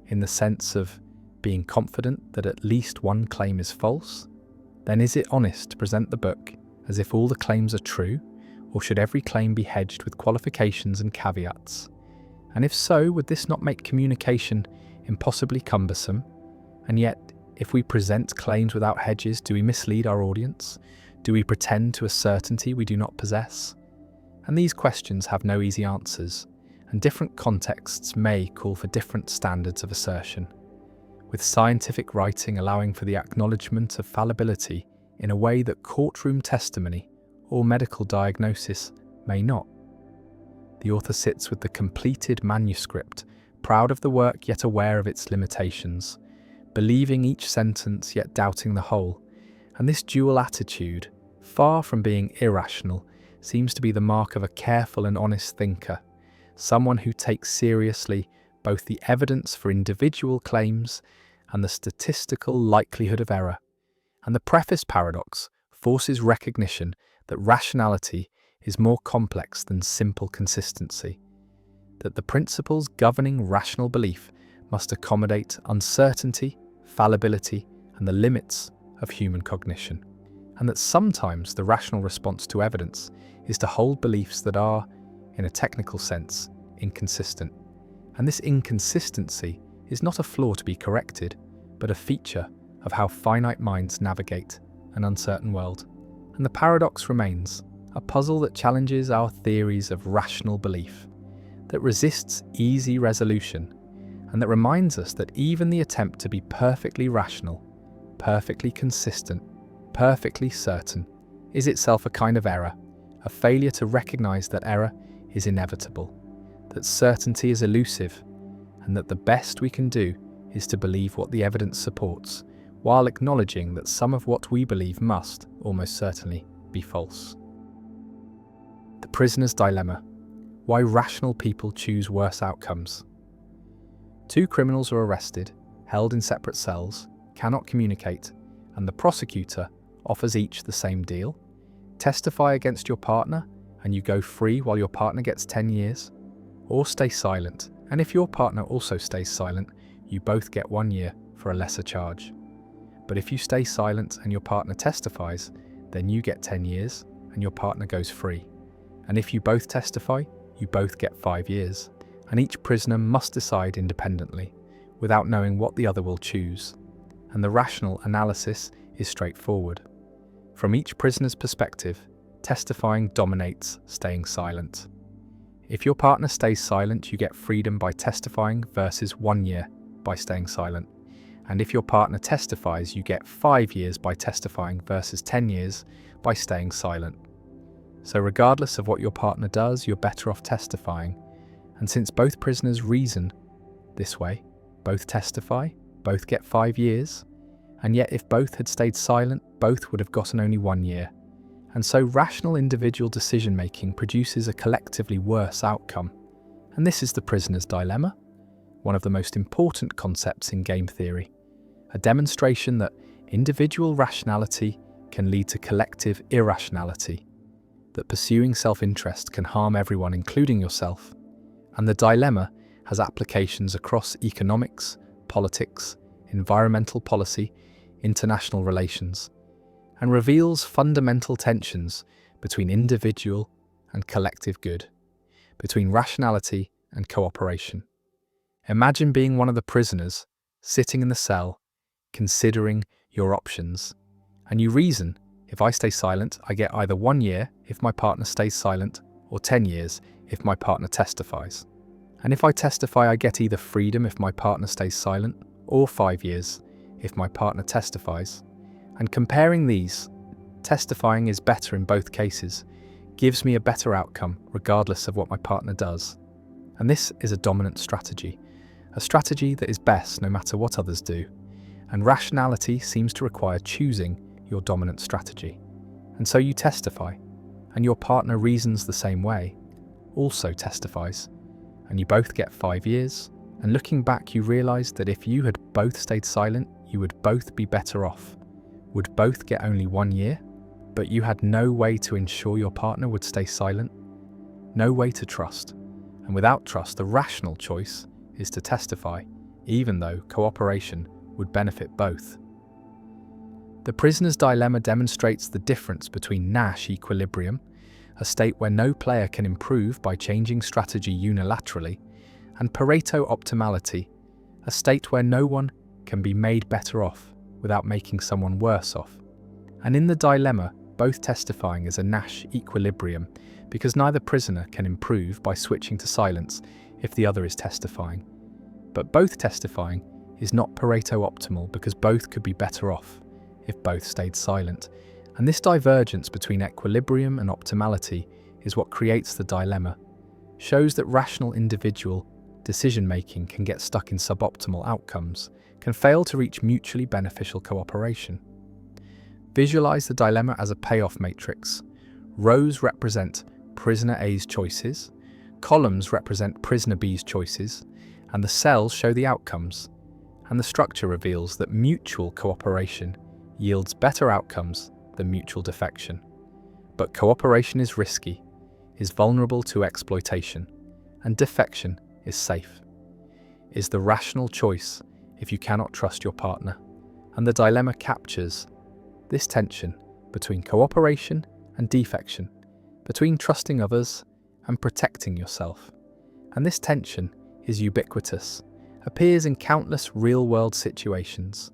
in the sense of being confident that at least one claim is false, then is it honest to present the book as if all the claims are true, or should every claim be hedged with qualifications and caveats? And if so, would this not make communication impossibly cumbersome? And yet, if we present claims without hedges, do we mislead our audience? Do we pretend to a certainty we do not possess? And these questions have no easy answers, and different contexts may call for different standards of assertion, with scientific writing allowing for the acknowledgement of fallibility in a way that courtroom testimony or medical diagnosis may not. The author sits with the completed manuscript, proud of the work yet aware of its limitations, believing each sentence yet doubting the whole, and this dual attitude, far from being irrational, seems to be the mark of a careful and honest thinker, someone who takes seriously both the evidence for individual claims and the statistical likelihood of error. And the preface paradox forces recognition that rationality is more complex than simple consistency, that the principles governing rational belief must accommodate uncertainty, fallibility, and the limits of human cognition, and that sometimes the rational response to evidence is to hold beliefs that are, in a technical sense, inconsistent. And this inconsistency is not a flaw to be corrected, but a feature of how finite minds navigate an uncertain world. And the paradox remains a puzzle that challenges our theories of rational belief, that resists easy resolution, and that reminds us that even the attempt to be perfectly rational, perfectly consistent, perfectly certain, is itself a kind of error, a failure to recognize that error is inevitable, that certainty is elusive, and that the best we can do is to believe what the evidence supports, while acknowledging that some of what we believe must, almost certainly, be false. The The prisoner's dilemma: why rational people choose worse outcomes. Two criminals are arrested, held in separate cells, cannot communicate, and the prosecutor offers each the same deal. Testify against your partner and you go free while your partner gets 10 years, or stay silent, and if your partner also stays silent, you both get 1 year for a lesser charge. But if you stay silent and your partner testifies, then you get 10 years and your partner goes free. And if you both testify, you both get 5 years. And each prisoner must decide independently, without knowing what the other will choose. And the rational analysis is straightforward. From each prisoner's perspective, testifying dominates staying silent. If your partner stays silent, you get freedom by testifying versus 1 year by staying silent. And if your partner testifies, you get 5 years by testifying versus 10 years by staying silent. So regardless of what your partner does, you're better off testifying. And since both prisoners reason this way, both testify, both get 5 years, and yet if both had stayed silent, both would have gotten only 1 year. And so rational individual decision-making produces a collectively worse outcome. And this is the prisoner's dilemma, one of the most important concepts in game theory, a demonstration that individual rationality can lead to collective irrationality, that pursuing self-interest can harm everyone, including yourself. And the dilemma has applications across economics, politics, environmental policy, international relations, and reveals fundamental tensions between individual and collective good, between rationality and cooperation. Imagine being one of the prisoners, sitting in the cell, considering your options, and you reason, if I stay silent, I get either 1 year if my partner stays silent, or 10 years if my partner testifies. And if I testify, I get either freedom if my partner stays silent, or 5 years if my partner testifies. And comparing these, testifying is better in both cases, gives me a better outcome regardless of what my partner does. And this is a dominant strategy, a strategy that is best no matter what others do. And rationality seems to require choosing your dominant strategy. And so you testify, and your partner reasons the same way, also testifies, and you both get 5 years. And looking back, you realize that if you had both stayed silent, you would both be better off, would both get only 1 year, but you had no way to ensure your partner would stay silent, no way to trust. And without trust, the rational choice is to testify, even though cooperation would benefit both. The prisoner's dilemma demonstrates the difference between Nash equilibrium, a state where no player can improve by changing strategy unilaterally, and Pareto optimality, a state where no one can be made better off without making someone worse off. And in the dilemma, both testifying is a Nash equilibrium because neither prisoner can improve by switching to silence if the other is testifying. But both testifying is not Pareto optimal because both could be better off if both stayed silent. And this divergence between equilibrium and optimality is what creates the dilemma, shows that rational individual decision-making can get stuck in suboptimal outcomes, can fail to reach mutually beneficial cooperation. Visualize the dilemma as a payoff matrix. Rows represent prisoner A's choices, columns represent prisoner B's choices, and the cells show the outcomes. And the structure reveals that mutual cooperation yields better outcomes than mutual defection. But cooperation is risky, is vulnerable to exploitation, and defection is safe. Is the rational choice if you cannot trust your partner. And the dilemma captures this tension between cooperation and defection, between trusting others and protecting yourself. And this tension is ubiquitous, appears in countless real-world situations,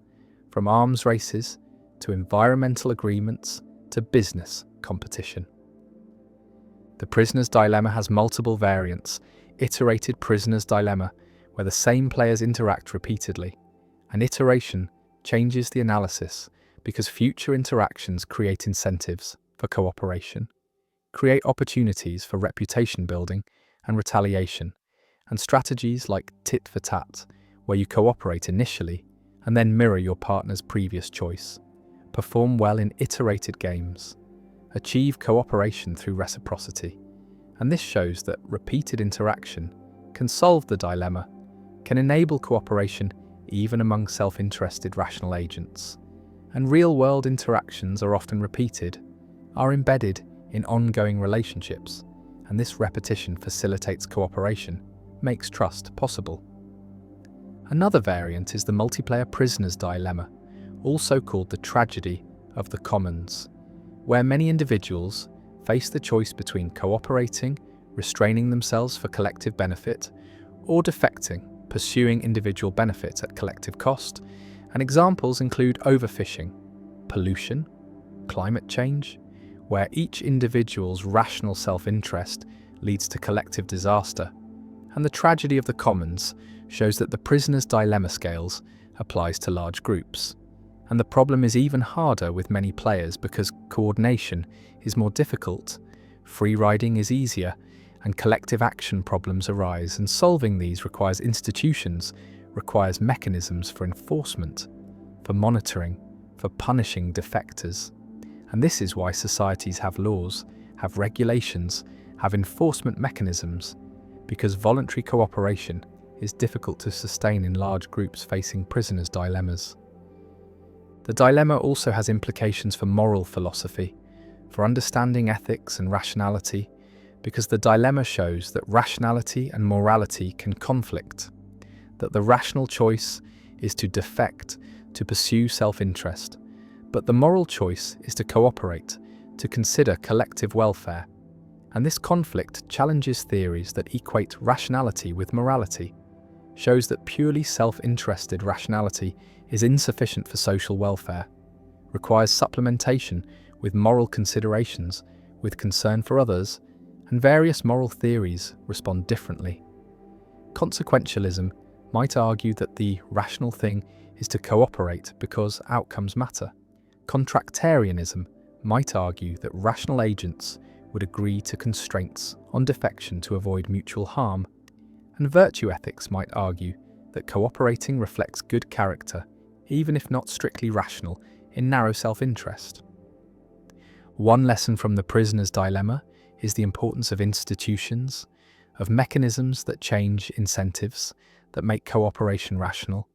from arms races to environmental agreements to business competition. The prisoner's dilemma has multiple variants: iterated prisoner's dilemma, where the same players interact repeatedly. An iteration changes the analysis because future interactions create incentives for cooperation, create opportunities for reputation building and retaliation, and strategies like tit for tat, where you cooperate initially and then mirror your partner's previous choice, perform well in iterated games, achieve cooperation through reciprocity, And this shows that repeated interaction can solve the dilemma, can enable cooperation even among self-interested rational agents. And real-world interactions are often repeated, are embedded in ongoing relationships, and this repetition facilitates cooperation, makes trust possible. Another variant is the multiplayer prisoner's dilemma, also called the tragedy of the commons, where many individuals face the choice between cooperating, restraining themselves for collective benefit, or defecting, pursuing individual benefit at collective cost. And examples include overfishing, pollution, climate change, where each individual's rational self-interest leads to collective disaster. And the tragedy of the commons shows that the prisoner's dilemma scales applies to large groups. And the problem is even harder with many players because coordination is more difficult, free riding is easier, and collective action problems arise, and solving these requires institutions, requires mechanisms for enforcement, for monitoring, for punishing defectors. And this is why societies have laws, have regulations, have enforcement mechanisms, because voluntary cooperation is difficult to sustain in large groups facing prisoners' dilemmas. The dilemma also has implications for moral philosophy, for understanding ethics and rationality, because the dilemma shows that rationality and morality can conflict, that the rational choice is to defect, to pursue self-interest, but the moral choice is to cooperate, to consider collective welfare. And this conflict challenges theories that equate rationality with morality, shows that purely self-interested rationality is insufficient for social welfare, requires supplementation with moral considerations, with concern for others, and various moral theories respond differently. Consequentialism might argue that the rational thing is to cooperate because outcomes matter. Contractarianism might argue that rational agents would agree to constraints on defection to avoid mutual harm. And virtue ethics might argue that cooperating reflects good character, even if not strictly rational, in narrow self-interest. One lesson from the prisoner's dilemma is the importance of institutions, of mechanisms that change incentives, that make cooperation rational,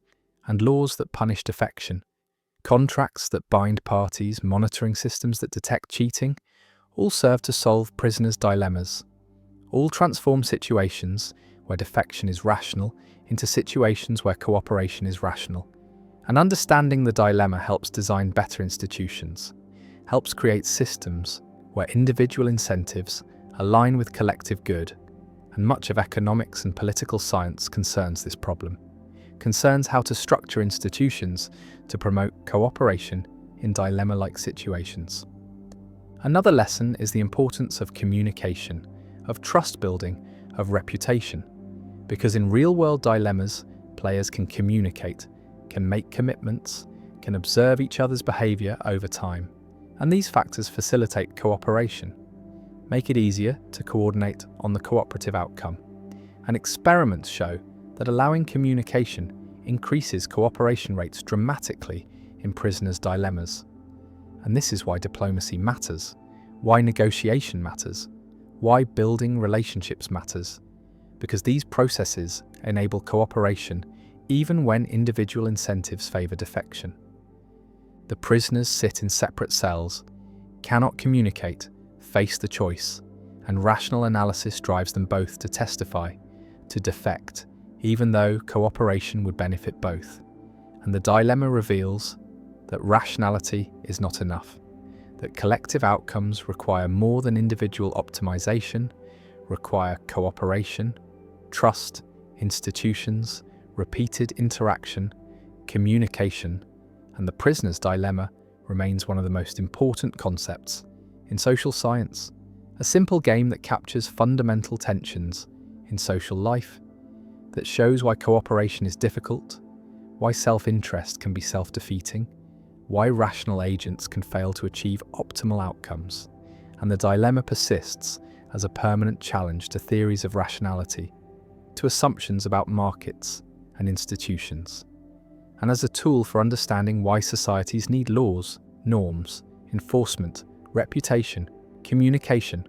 and laws that punish defection, contracts that bind parties, monitoring systems that detect cheating, all serve to solve prisoners' dilemmas. All transform situations where defection is rational into situations where cooperation is rational. And understanding the dilemma helps design better institutions, helps create systems where individual incentives align with collective good, and much of economics and political science concerns this problem, concerns how to structure institutions to promote cooperation in dilemma-like situations. Another lesson is the importance of communication, of trust building, of reputation, because in real-world dilemmas, players can communicate, can make commitments, can observe each other's behavior over time. And these factors facilitate cooperation, make it easier to coordinate on the cooperative outcome. And experiments show that allowing communication increases cooperation rates dramatically in prisoners' dilemmas. And this is why diplomacy matters, why negotiation matters, why building relationships matters, because these processes enable cooperation even when individual incentives favor defection. The prisoners sit in separate cells, cannot communicate, face the choice, and rational analysis drives them both to testify, to defect, even though cooperation would benefit both. And the dilemma reveals that rationality is not enough, that collective outcomes require more than individual optimization, require cooperation, trust, institutions, repeated interaction, communication, and the prisoner's dilemma remains one of the most important concepts in social science, a simple game that captures fundamental tensions in social life, that shows why cooperation is difficult, why self-interest can be self-defeating, why rational agents can fail to achieve optimal outcomes, and the dilemma persists as a permanent challenge to theories of rationality, to assumptions about markets and institutions, and as a tool for understanding why societies need laws, norms, enforcement, reputation, communication,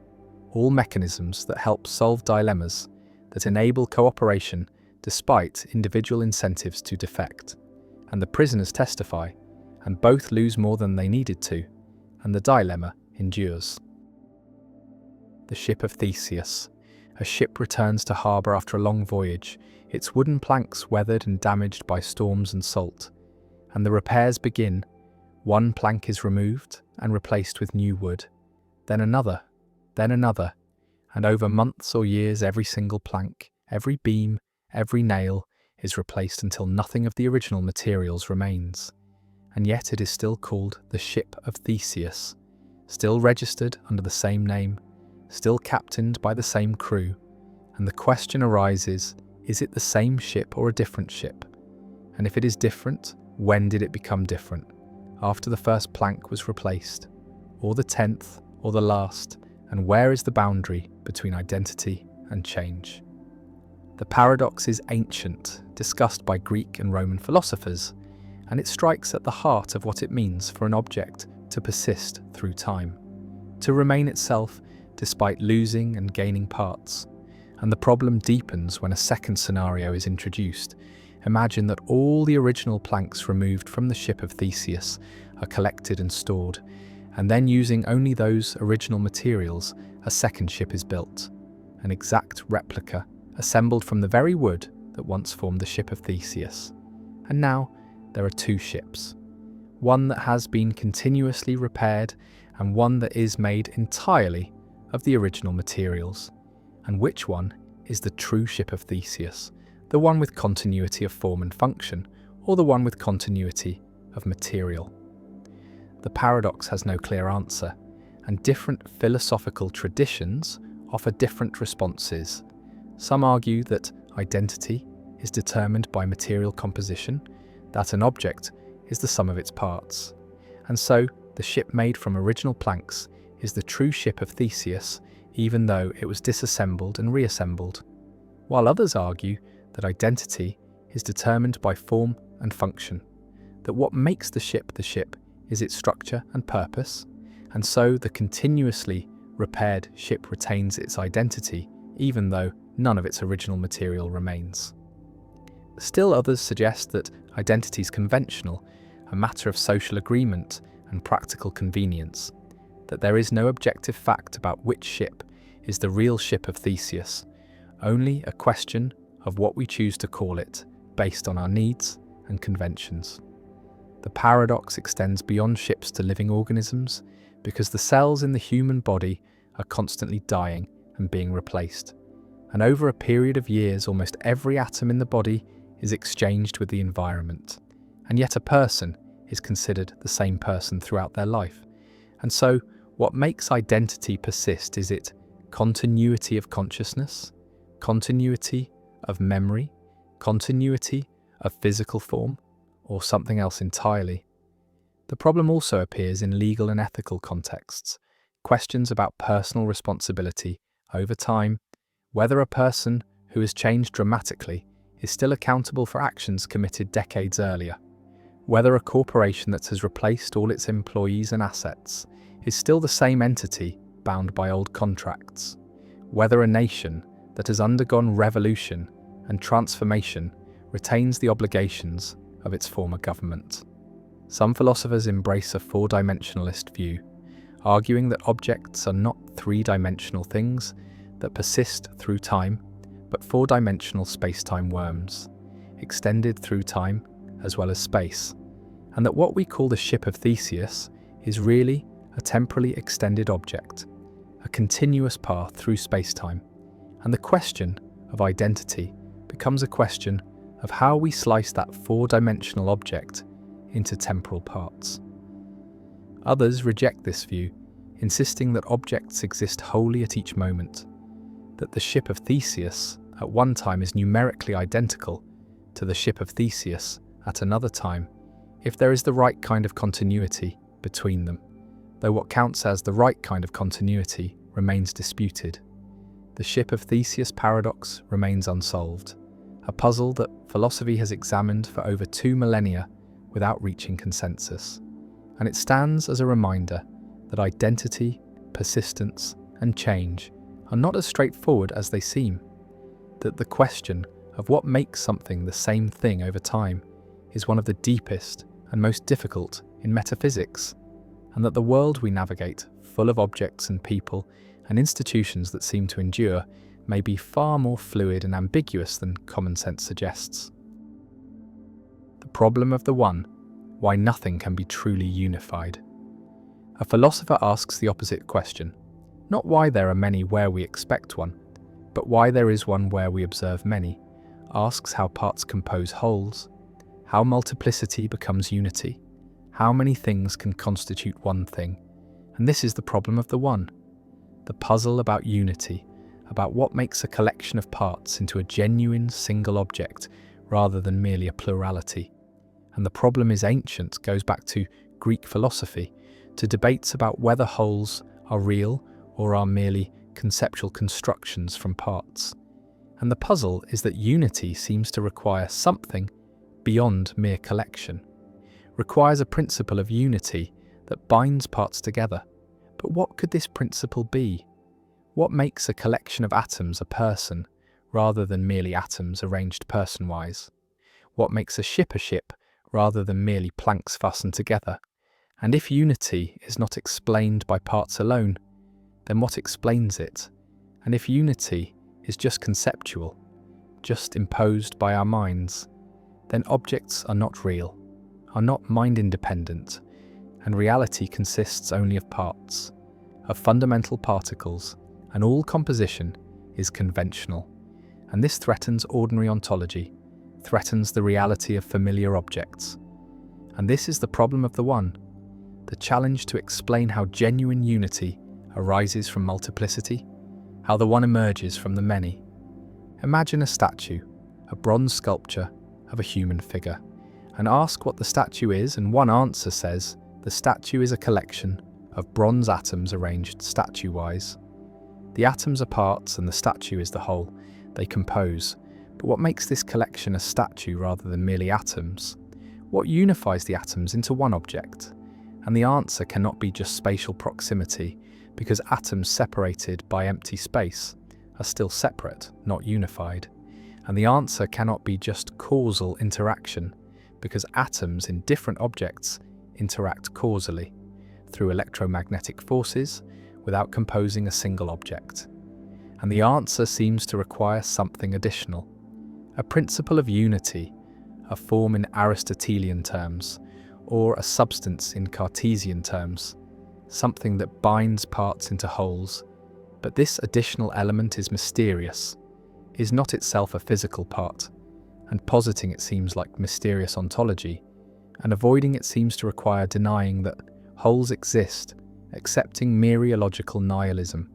all mechanisms that help solve dilemmas, that enable cooperation despite individual incentives to defect. And the prisoners testify, and both lose more than they needed to, and the dilemma endures. The ship of Theseus. A ship returns to harbour after a long voyage, its wooden planks weathered and damaged by storms and salt. And the repairs begin. One plank is removed and replaced with new wood, then another, and over months or years every single plank, every beam, every nail is replaced until nothing of the original materials remains. And yet it is still called the Ship of Theseus, still registered under the same name, still captained by the same crew, and the question arises, is it the same ship or a different ship? And if it is different, when did it become different? After the first plank was replaced, or the 10th, or the last, and where is the boundary between identity and change? The paradox is ancient, discussed by Greek and Roman philosophers, and it strikes at the heart of what it means for an object to persist through time, to remain itself despite losing and gaining parts. And the problem deepens when a second scenario is introduced. Imagine that all the original planks removed from the ship of Theseus are collected and stored, and then using only those original materials, a second ship is built, an exact replica assembled from the very wood that once formed the ship of Theseus. And now there are two ships, one that has been continuously repaired and one that is made entirely of the original materials. And which one is the true ship of Theseus, the one with continuity of form and function, or the one with continuity of material? The paradox has no clear answer, and different philosophical traditions offer different responses. Some argue that identity is determined by material composition, that an object is the sum of its parts, and so the ship made from original planks is the true ship of Theseus, even though it was disassembled and reassembled, while others argue that identity is determined by form and function, that what makes the ship is its structure and purpose, and so the continuously repaired ship retains its identity, even though none of its original material remains. Still others suggest that identity is conventional, a matter of social agreement and practical convenience, that there is no objective fact about which ship is the real ship of Theseus, only a question of what we choose to call it based on our needs and conventions. The paradox extends beyond ships to living organisms because the cells in the human body are constantly dying and being replaced, and over a period of years almost every atom in the body is exchanged with the environment, and yet a person is considered the same person throughout their life. And so what makes identity persist? Is it continuity of consciousness, continuity of memory, continuity of physical form, or something else entirely? The problem also appears in legal and ethical contexts, questions about personal responsibility over time, whether a person who has changed dramatically is still accountable for actions committed decades earlier, whether a corporation that has replaced all its employees and assets is still the same entity bound by old contracts, whether a nation that has undergone revolution and transformation retains the obligations of its former government. Some philosophers embrace a four-dimensionalist view, arguing that objects are not three-dimensional things that persist through time, but four-dimensional space-time worms, extended through time as well as space, and that what we call the ship of Theseus is really a temporally extended object, a continuous path through space-time, and the question of identity becomes a question of how we slice that four-dimensional object into temporal parts. Others reject this view, insisting that objects exist wholly at each moment, that the ship of Theseus at one time is numerically identical to the ship of Theseus at another time, if there is the right kind of continuity between them, though what counts as the right kind of continuity remains disputed. The ship of Theseus paradox remains unsolved, a puzzle that philosophy has examined for over 2 millennia without reaching consensus, and it stands as a reminder that identity, persistence, and change are not as straightforward as they seem, that the question of what makes something the same thing over time is one of the deepest and most difficult in metaphysics, and that the world we navigate, full of objects and people and institutions that seem to endure, may be far more fluid and ambiguous than common sense suggests. The problem of the one, why nothing can be truly unified. A philosopher asks the opposite question, not why there are many where we expect one, but why there is one where we observe many, asks how parts compose wholes, how multiplicity becomes unity, how many things can constitute one thing, and this is the problem of the one, the puzzle about unity, about what makes a collection of parts into a genuine single object rather than merely a plurality. And the problem is ancient, goes back to Greek philosophy, to debates about whether wholes are real or are merely conceptual constructions from parts. And the puzzle is that unity seems to require something beyond mere collection, requires a principle of unity that binds parts together. But what could this principle be? What makes a collection of atoms a person, rather than merely atoms arranged person-wise? What makes a ship, rather than merely planks fastened together? And if unity is not explained by parts alone, then what explains it? And if unity is just conceptual, just imposed by our minds, then objects are not real, are not mind-independent, and reality consists only of parts, of fundamental particles, and all composition is conventional. And this threatens ordinary ontology, threatens the reality of familiar objects. And this is the problem of the one, the challenge to explain how genuine unity arises from multiplicity, how the one emerges from the many. Imagine a statue, a bronze sculpture of a human figure, and ask what the statue is, and one answer says the statue is a collection of bronze atoms arranged statue-wise. The atoms are parts and the statue is the whole. They compose. But what makes this collection a statue rather than merely atoms? What unifies the atoms into one object? And the answer cannot be just spatial proximity, because atoms separated by empty space are still separate, not unified. And the answer cannot be just causal interaction, because atoms in different objects interact causally, through electromagnetic forces, without composing a single object. And the answer seems to require something additional, a principle of unity, a form in Aristotelian terms, or a substance in Cartesian terms, something that binds parts into wholes. But this additional element is mysterious, is not itself a physical part, and positing it seems like mysterious ontology, and avoiding it seems to require denying that wholes exist, accepting mereological nihilism,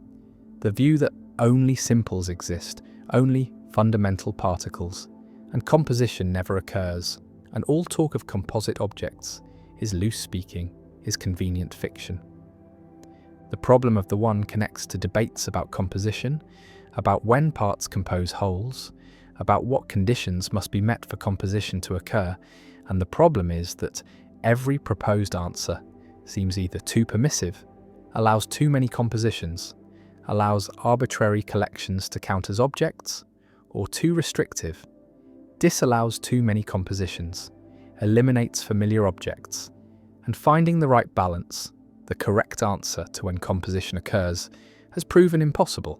the view that only simples exist, only fundamental particles, and composition never occurs, and all talk of composite objects is loose speaking, is convenient fiction. The problem of the one connects to debates about composition, about when parts compose wholes, about what conditions must be met for composition to occur, and the problem is that every proposed answer seems either too permissive, allows too many compositions, allows arbitrary collections to count as objects, or too restrictive, disallows too many compositions, eliminates familiar objects, and finding the right balance, the correct answer to when composition occurs, has proven impossible.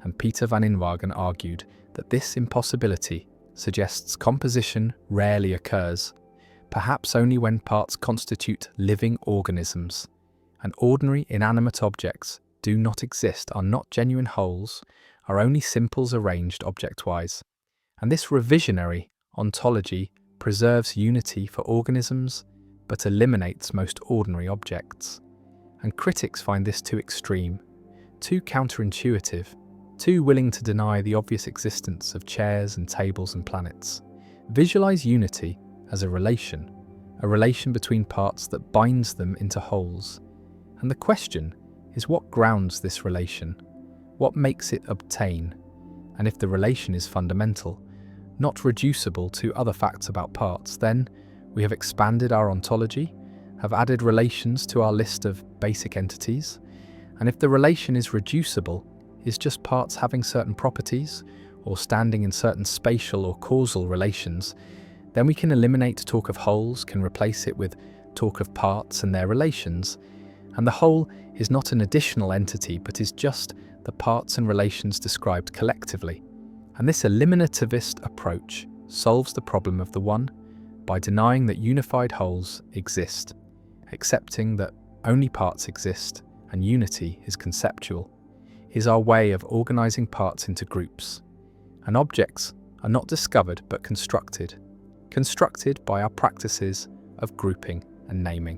And Peter van Inwagen argued that this impossibility suggests composition rarely occurs, perhaps only when parts constitute living organisms, and ordinary inanimate objects do not exist, are not genuine wholes, are only simples arranged object-wise. And this revisionary ontology preserves unity for organisms, but eliminates most ordinary objects. And critics find this too extreme, too counterintuitive, too willing to deny the obvious existence of chairs and tables and planets. Visualize unity as a relation between parts that binds them into wholes. And the question is, what grounds this relation? What makes it obtain? And if the relation is fundamental, not reducible to other facts about parts, then we have expanded our ontology, have added relations to our list of basic entities. And if the relation is reducible, is just parts having certain properties or standing in certain spatial or causal relations, then we can eliminate talk of wholes, can replace it with talk of parts and their relations, and the whole is not an additional entity but is just the parts and relations described collectively. And this eliminativist approach solves the problem of the one by denying that unified wholes exist, accepting that only parts exist and unity is conceptual, is our way of organizing parts into groups. And objects are not discovered but constructed by our practices of grouping and naming.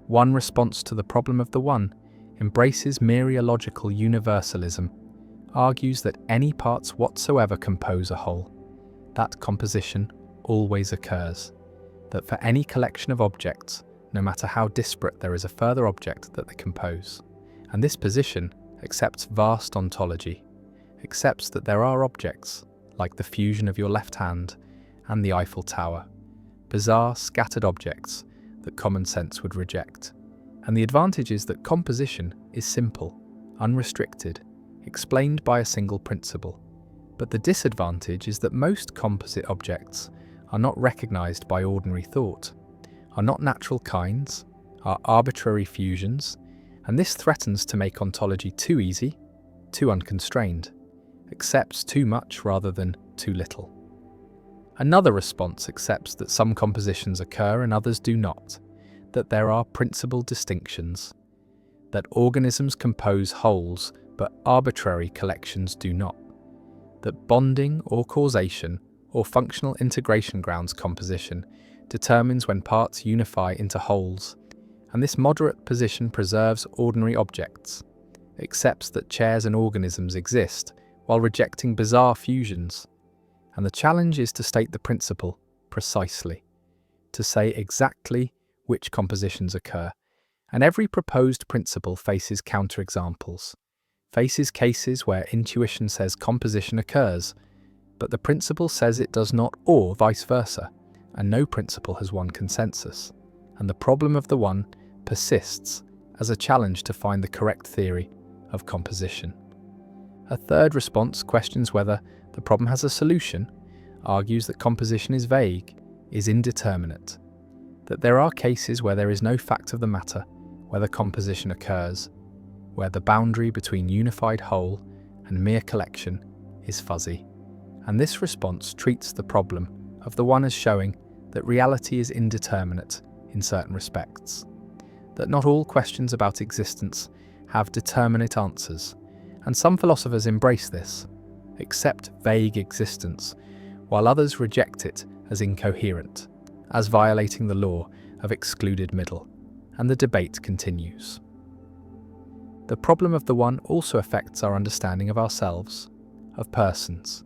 One response to the problem of the one embraces mereological universalism, argues that any parts whatsoever compose a whole. That composition always occurs, that for any collection of objects, no matter how disparate, there is a further object that they compose. And this position accepts vast ontology, accepts that there are objects, like the fusion of your left hand and the Eiffel Tower, bizarre, scattered objects that common sense would reject. And the advantage is that composition is simple, unrestricted, explained by a single principle. But the disadvantage is that most composite objects are not recognized by ordinary thought, are not natural kinds, are arbitrary fusions, and this threatens to make ontology too easy, too unconstrained, accepts too much rather than too little. Another response accepts that some compositions occur and others do not, that there are principal distinctions, that organisms compose wholes but arbitrary collections do not, that bonding or causation or functional integration grounds composition determines when parts unify into wholes, and this moderate position preserves ordinary objects, accepts that chairs and organisms exist while rejecting bizarre fusions. And the challenge is to state the principle precisely, to say exactly which compositions occur, and every proposed principle faces counterexamples, faces cases where intuition says composition occurs, but the principle says it does not, or vice versa, and no principle has won consensus, and the problem of the one persists as a challenge to find the correct theory of composition. A third response questions whether the problem has a solution, argues that composition is vague, is indeterminate, that there are cases where there is no fact of the matter whether composition occurs, where the boundary between unified whole and mere collection is fuzzy. And this response treats the problem of the one as showing that reality is indeterminate in certain respects, that not all questions about existence have determinate answers, and some philosophers embrace this, accept vague existence, while others reject it as incoherent, as violating the law of excluded middle, and the debate continues. The problem of the one also affects our understanding of ourselves, of persons,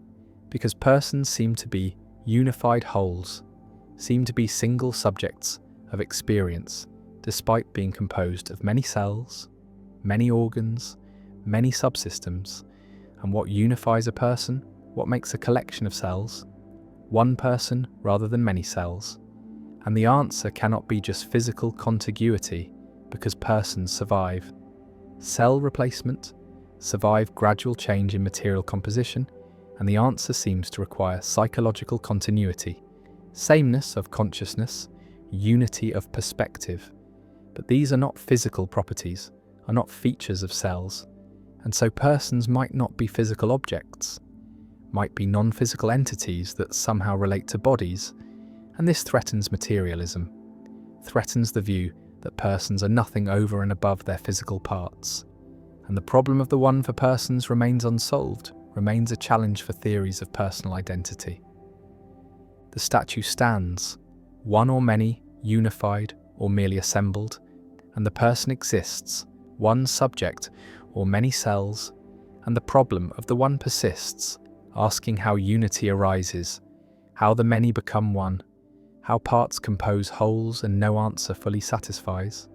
because persons seem to be unified wholes, seem to be single subjects of experience, despite being composed of many cells, many organs, many subsystems. And what unifies a person? What makes a collection of cells? One person rather than many cells. And the answer cannot be just physical contiguity, because persons survive cell replacement, survive gradual change in material composition, and the answer seems to require psychological continuity, sameness of consciousness, unity of perspective. But these are not physical properties, are not features of cells, and so persons might not be physical objects, might be non-physical entities that somehow relate to bodies, and this threatens materialism, threatens the view that persons are nothing over and above their physical parts. And the problem of the one for persons remains unsolved, remains a challenge for theories of personal identity. The statue stands, one or many, unified or merely assembled, and the person exists, one subject or many cells, and the problem of the one persists, asking how unity arises, how the many become one, how parts compose wholes, and no answer fully satisfies.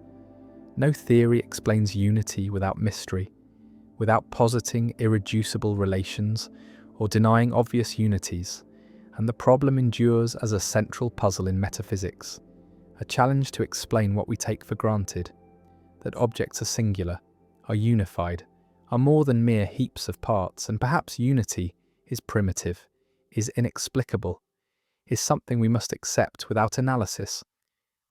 No theory explains unity without mystery, without positing irreducible relations or denying obvious unities, and the problem endures as a central puzzle in metaphysics, a challenge to explain what we take for granted, that objects are singular, are unified, are more than mere heaps of parts, and perhaps unity is primitive, is inexplicable, is something we must accept without analysis.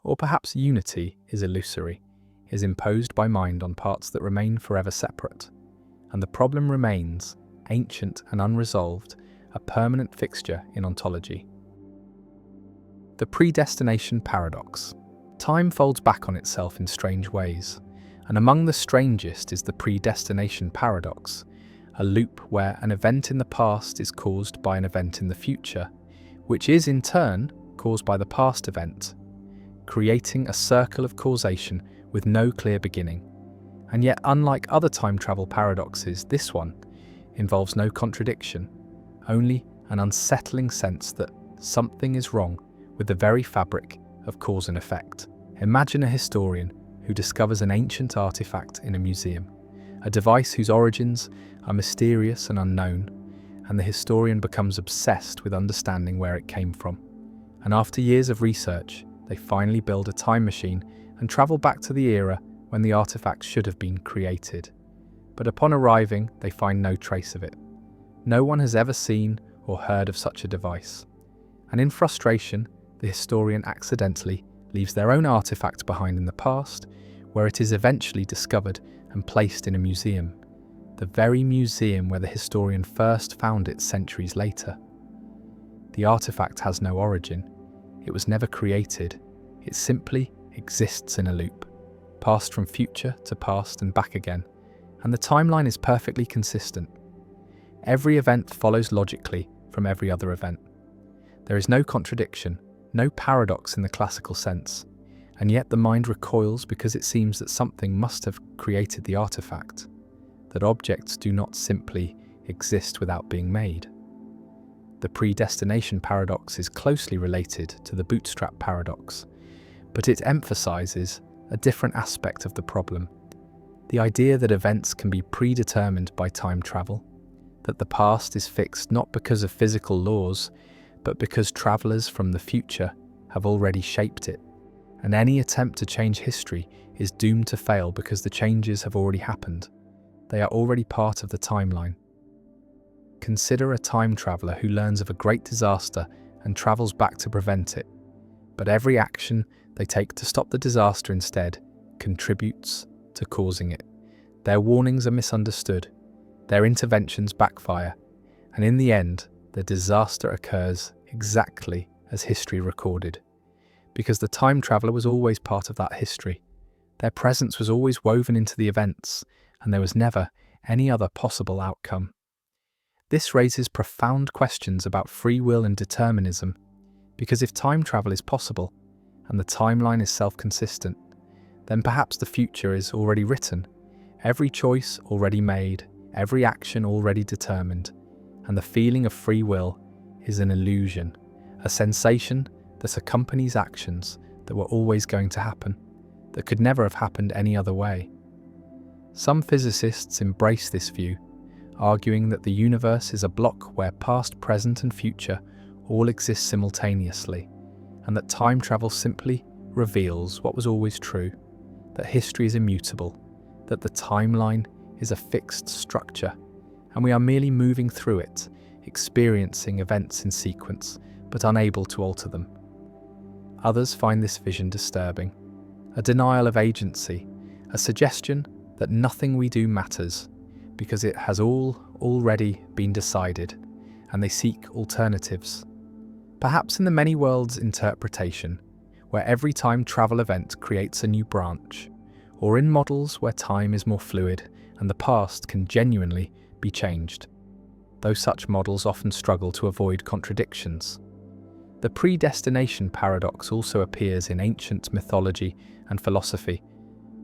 Or perhaps unity is illusory, is imposed by mind on parts that remain forever separate, and the problem remains, ancient and unresolved, a permanent fixture in ontology. The predestination paradox. Time folds back on itself in strange ways, and among the strangest is the predestination paradox, a loop where an event in the past is caused by an event in the future, which is in turn caused by the past event, creating a circle of causation with no clear beginning. And yet, unlike other time travel paradoxes, this one involves no contradiction, only an unsettling sense that something is wrong with the very fabric of cause and effect. Imagine a historian who discovers an ancient artifact in a museum, a device whose origins are mysterious and unknown, and the historian becomes obsessed with understanding where it came from. And after years of research, they finally build a time machine and travel back to the era when the artifact should have been created. But upon arriving, they find no trace of it. No one has ever seen or heard of such a device. And in frustration, the historian accidentally leaves their own artifact behind in the past, where it is eventually discovered and placed in a museum, the very museum where the historian first found it centuries later. The artifact has no origin. It was never created. It simply exists in a loop, passed from future to past and back again, and the timeline is perfectly consistent. Every event follows logically from every other event. There is no contradiction, no paradox in the classical sense, and yet the mind recoils because it seems that something must have created the artifact, that objects do not simply exist without being made. The predestination paradox is closely related to the bootstrap paradox, but it emphasizes a different aspect of the problem, the idea that events can be predetermined by time travel, that the past is fixed not because of physical laws, but because travelers from the future have already shaped it, and any attempt to change history is doomed to fail because the changes have already happened. They are already part of the timeline. Consider a time traveler who learns of a great disaster and travels back to prevent it, but every action they take to stop the disaster instead contributes to causing it. Their warnings are misunderstood, their interventions backfire, and in the end, the disaster occurs exactly as history recorded, because the time traveler was always part of that history. Their presence was always woven into the events, and there was never any other possible outcome. This raises profound questions about free will and determinism, because if time travel is possible, and the timeline is self-consistent, then perhaps the future is already written, every choice already made, every action already determined, and the feeling of free will is an illusion, a sensation that accompanies actions that were always going to happen, that could never have happened any other way. Some physicists embrace this view, arguing that the universe is a block where past, present, and future all exist simultaneously, and that time travel simply reveals what was always true, that history is immutable, that the timeline is a fixed structure, and we are merely moving through it, experiencing events in sequence, but unable to alter them. Others find this vision disturbing, a denial of agency, a suggestion that nothing we do matters, because it has all already been decided, and they seek alternatives. Perhaps in the many worlds interpretation, where every time travel event creates a new branch, or in models where time is more fluid and the past can genuinely be changed, though such models often struggle to avoid contradictions. The predestination paradox also appears in ancient mythology and philosophy,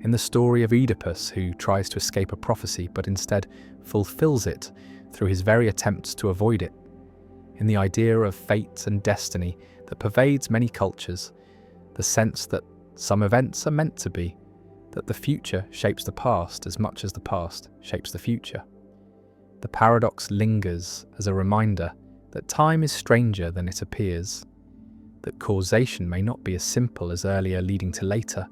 in the story of Oedipus, who tries to escape a prophecy but instead fulfills it through his very attempts to avoid it, in the idea of fate and destiny that pervades many cultures, the sense that some events are meant to be, that the future shapes the past as much as the past shapes the future. The paradox lingers as a reminder that time is stranger than it appears, that causation may not be as simple as earlier leading to later,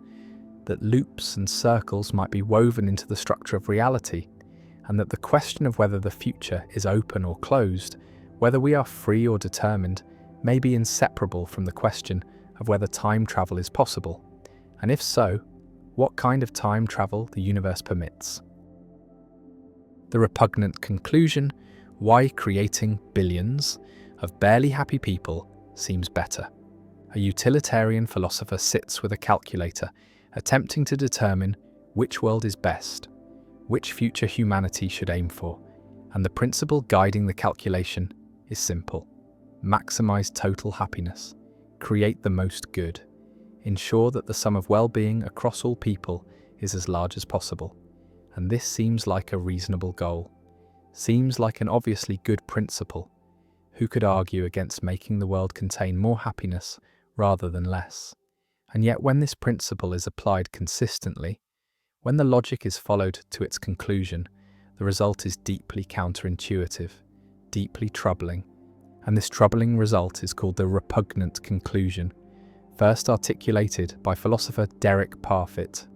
that loops and circles might be woven into the structure of reality, and that the question of whether the future is open or closed, whether we are free or determined, may be inseparable from the question of whether time travel is possible, and if so, what kind of time travel the universe permits. The repugnant conclusion, why creating billions of barely happy people seems better. A utilitarian philosopher sits with a calculator, attempting to determine which world is best, which future humanity should aim for, and the principle guiding the calculation is simple. Maximize total happiness, create the most good, ensure that the sum of well-being across all people is as large as possible. And this seems like a reasonable goal, seems like an obviously good principle. Who could argue against making the world contain more happiness rather than less? And yet when this principle is applied consistently, when the logic is followed to its conclusion, the result is deeply counterintuitive, deeply troubling. And this troubling result is called the repugnant conclusion, first articulated by philosopher Derek Parfit.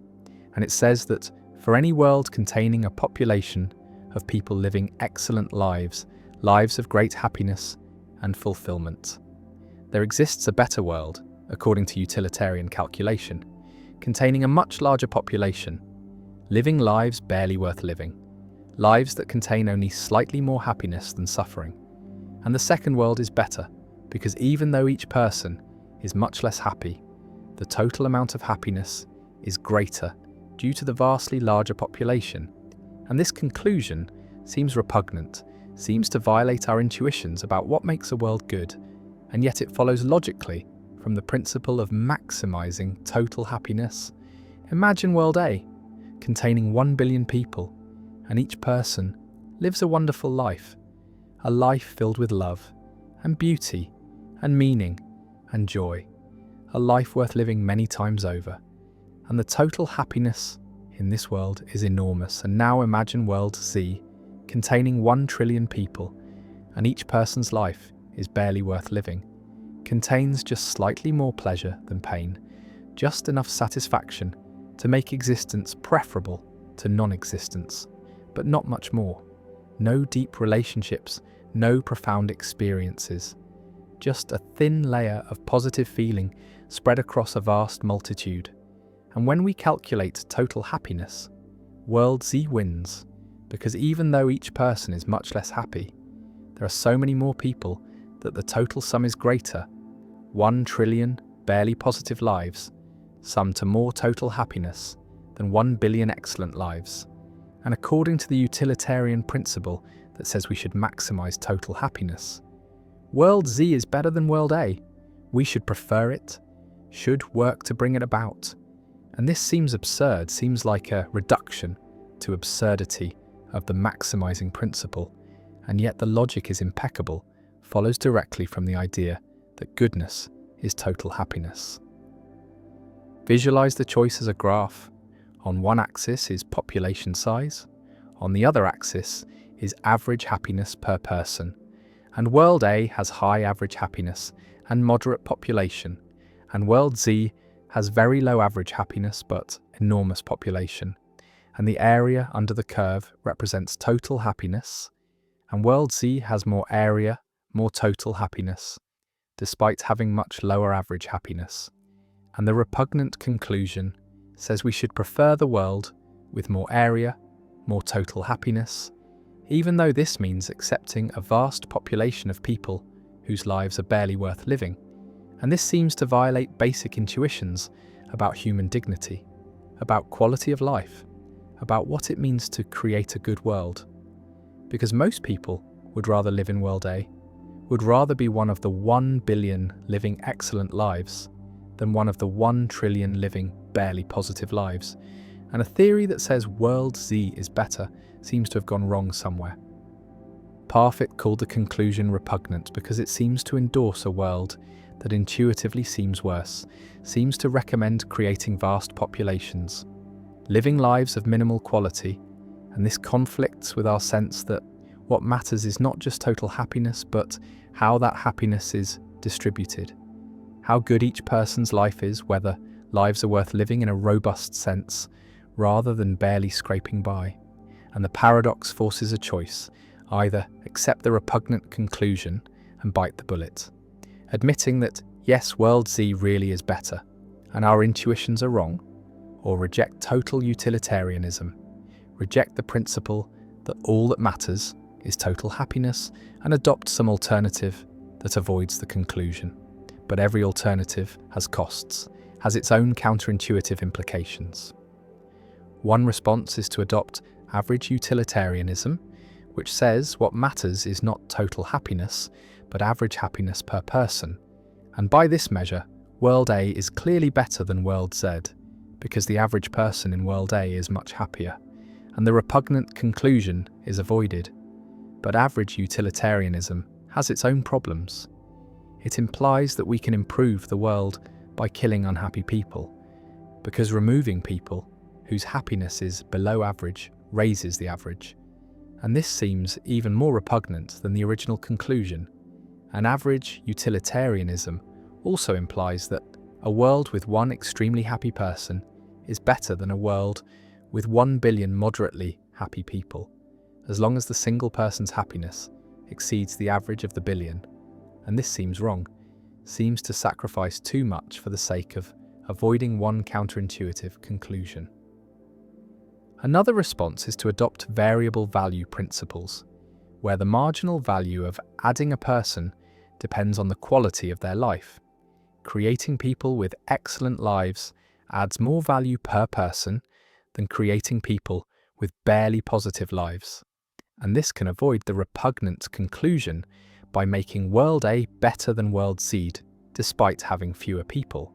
And it says that for any world containing a population of people living excellent lives, lives of great happiness and fulfillment, there exists a better world, according to utilitarian calculation, containing a much larger population, living lives barely worth living, lives that contain only slightly more happiness than suffering. And the second world is better, because even though each person is much less happy, the total amount of happiness is greater due to the vastly larger population. And this conclusion seems repugnant, seems to violate our intuitions about what makes a world good, and yet it follows logically from the principle of maximizing total happiness. Imagine World A, containing 1 billion people, and each person lives a wonderful life, a life filled with love, and beauty, and meaning, and joy, a life worth living many times over. And the total happiness in this world is enormous. And now imagine World Z, containing 1 trillion people, and each person's life is barely worth living, contains just slightly more pleasure than pain, just enough satisfaction to make existence preferable to non-existence, but not much more. No deep relationships, no profound experiences, just a thin layer of positive feeling spread across a vast multitude. And when we calculate total happiness, World Z wins, because even though each person is much less happy, there are so many more people that the total sum is greater. 1 trillion barely positive lives sum to more total happiness than 1 billion excellent lives. And according to the utilitarian principle that says we should maximize total happiness, World Z is better than World A. We should prefer it, should work to bring it about. And this seems absurd, seems like a reduction to absurdity of the maximizing principle, and yet the logic is impeccable, follows directly from the idea that goodness is total happiness. Visualize the choice as a graph. On one axis is population size, on the other axis is average happiness per person, and World A has high average happiness and moderate population, and World Z has very low average happiness but enormous population, and the area under the curve represents total happiness, and World Z has more area, more total happiness, despite having much lower average happiness. And the repugnant conclusion says we should prefer the world with more area, more total happiness, even though this means accepting a vast population of people whose lives are barely worth living. And this seems to violate basic intuitions about human dignity, about quality of life, about what it means to create a good world. Because most people would rather live in World A, would rather be one of the 1 billion living excellent lives than one of the 1 trillion living barely positive lives. And a theory that says World Z is better seems to have gone wrong somewhere. Parfit called the conclusion repugnant because it seems to endorse a world that intuitively seems worse, seems to recommend creating vast populations, living lives of minimal quality, and this conflicts with our sense that what matters is not just total happiness, but how that happiness is distributed, how good each person's life is, whether lives are worth living in a robust sense, rather than barely scraping by. and the paradox forces a choice: either accept the repugnant conclusion and bite the bullet, admitting that yes, world Z really is better, and our intuitions are wrong, or reject total utilitarianism, reject the principle that all that matters is total happiness, and adopt some alternative that avoids the conclusion. But every alternative has costs, has its own counterintuitive implications. One response is to adopt average utilitarianism, which says what matters is not total happiness, but average happiness per person. And by this measure, World A is clearly better than World Z, because the average person in World A is much happier, and the repugnant conclusion is avoided. But average utilitarianism has its own problems. It implies that we can improve the world by killing unhappy people, because removing people whose happiness is below average raises the average. And this seems even more repugnant than the original conclusion. An average utilitarianism also implies that a world with one extremely happy person is better than a world with 1 billion moderately happy people, as long as the single person's happiness exceeds the average of the billion. And this seems wrong, seems to sacrifice too much for the sake of avoiding one counterintuitive conclusion. Another response is to adopt variable value principles, where the marginal value of adding a person depends on the quality of their life. Creating people with excellent lives adds more value per person than creating people with barely positive lives. And this can avoid the repugnant conclusion by making World A better than World Z, despite having fewer people,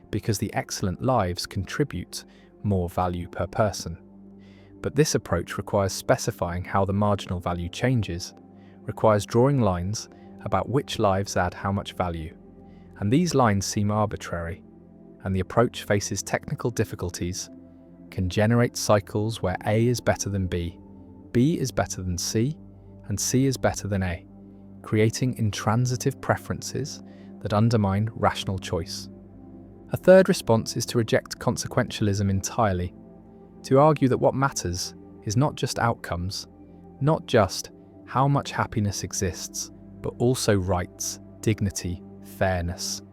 because the excellent lives contribute more value per person. But this approach requires specifying how the marginal value changes, requires drawing lines about which lives add how much value. And these lines seem arbitrary, and the approach faces technical difficulties, can generate cycles where A is better than B is better than C, and C is better than A, creating intransitive preferences that undermine rational choice. A third response is to reject consequentialism entirely, to argue that what matters is not just outcomes, not just how much happiness exists, but also rights, dignity, fairness.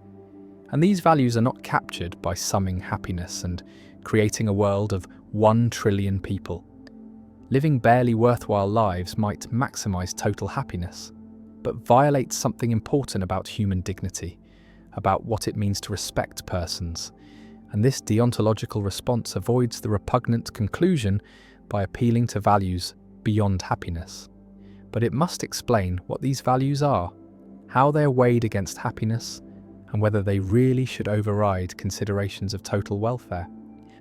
And these values are not captured by summing happiness and creating a world of 1 trillion people. Living barely worthwhile lives might maximize total happiness, but violates something important about human dignity, about what it means to respect persons. And this deontological response avoids the repugnant conclusion by appealing to values beyond happiness. But it must explain what these values are, how they are weighed against happiness, and whether they really should override considerations of total welfare.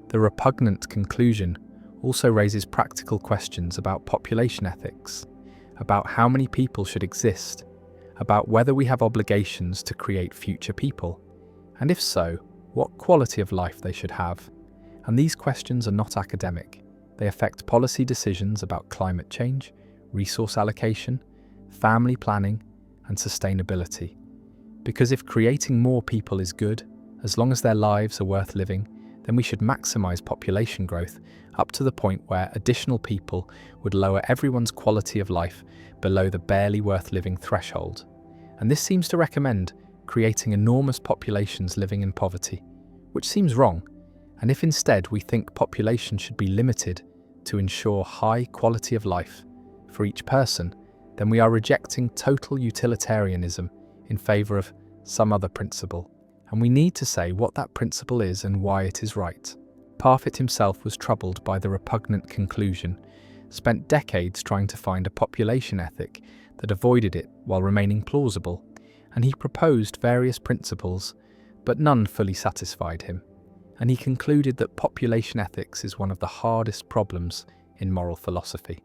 The repugnant conclusion also raises practical questions about population ethics, about how many people should exist, about whether we have obligations to create future people, and if so, what quality of life they should have. And these questions are not academic. They affect policy decisions about climate change, resource allocation, family planning, and sustainability. Because if creating more people is good, as long as their lives are worth living, then we should maximize population growth up to the point where additional people would lower everyone's quality of life below the barely worth living threshold. And this seems to recommend creating enormous populations living in poverty, which seems wrong. And if instead we think population should be limited to ensure high quality of life for each person, then we are rejecting total utilitarianism in favor of some other principle. And we need to say what that principle is and why it is right. Parfit himself was troubled by the repugnant conclusion, spent decades trying to find a population ethic that avoided it while remaining plausible, and he proposed various principles, but none fully satisfied him. And he concluded that population ethics is one of the hardest problems in moral philosophy,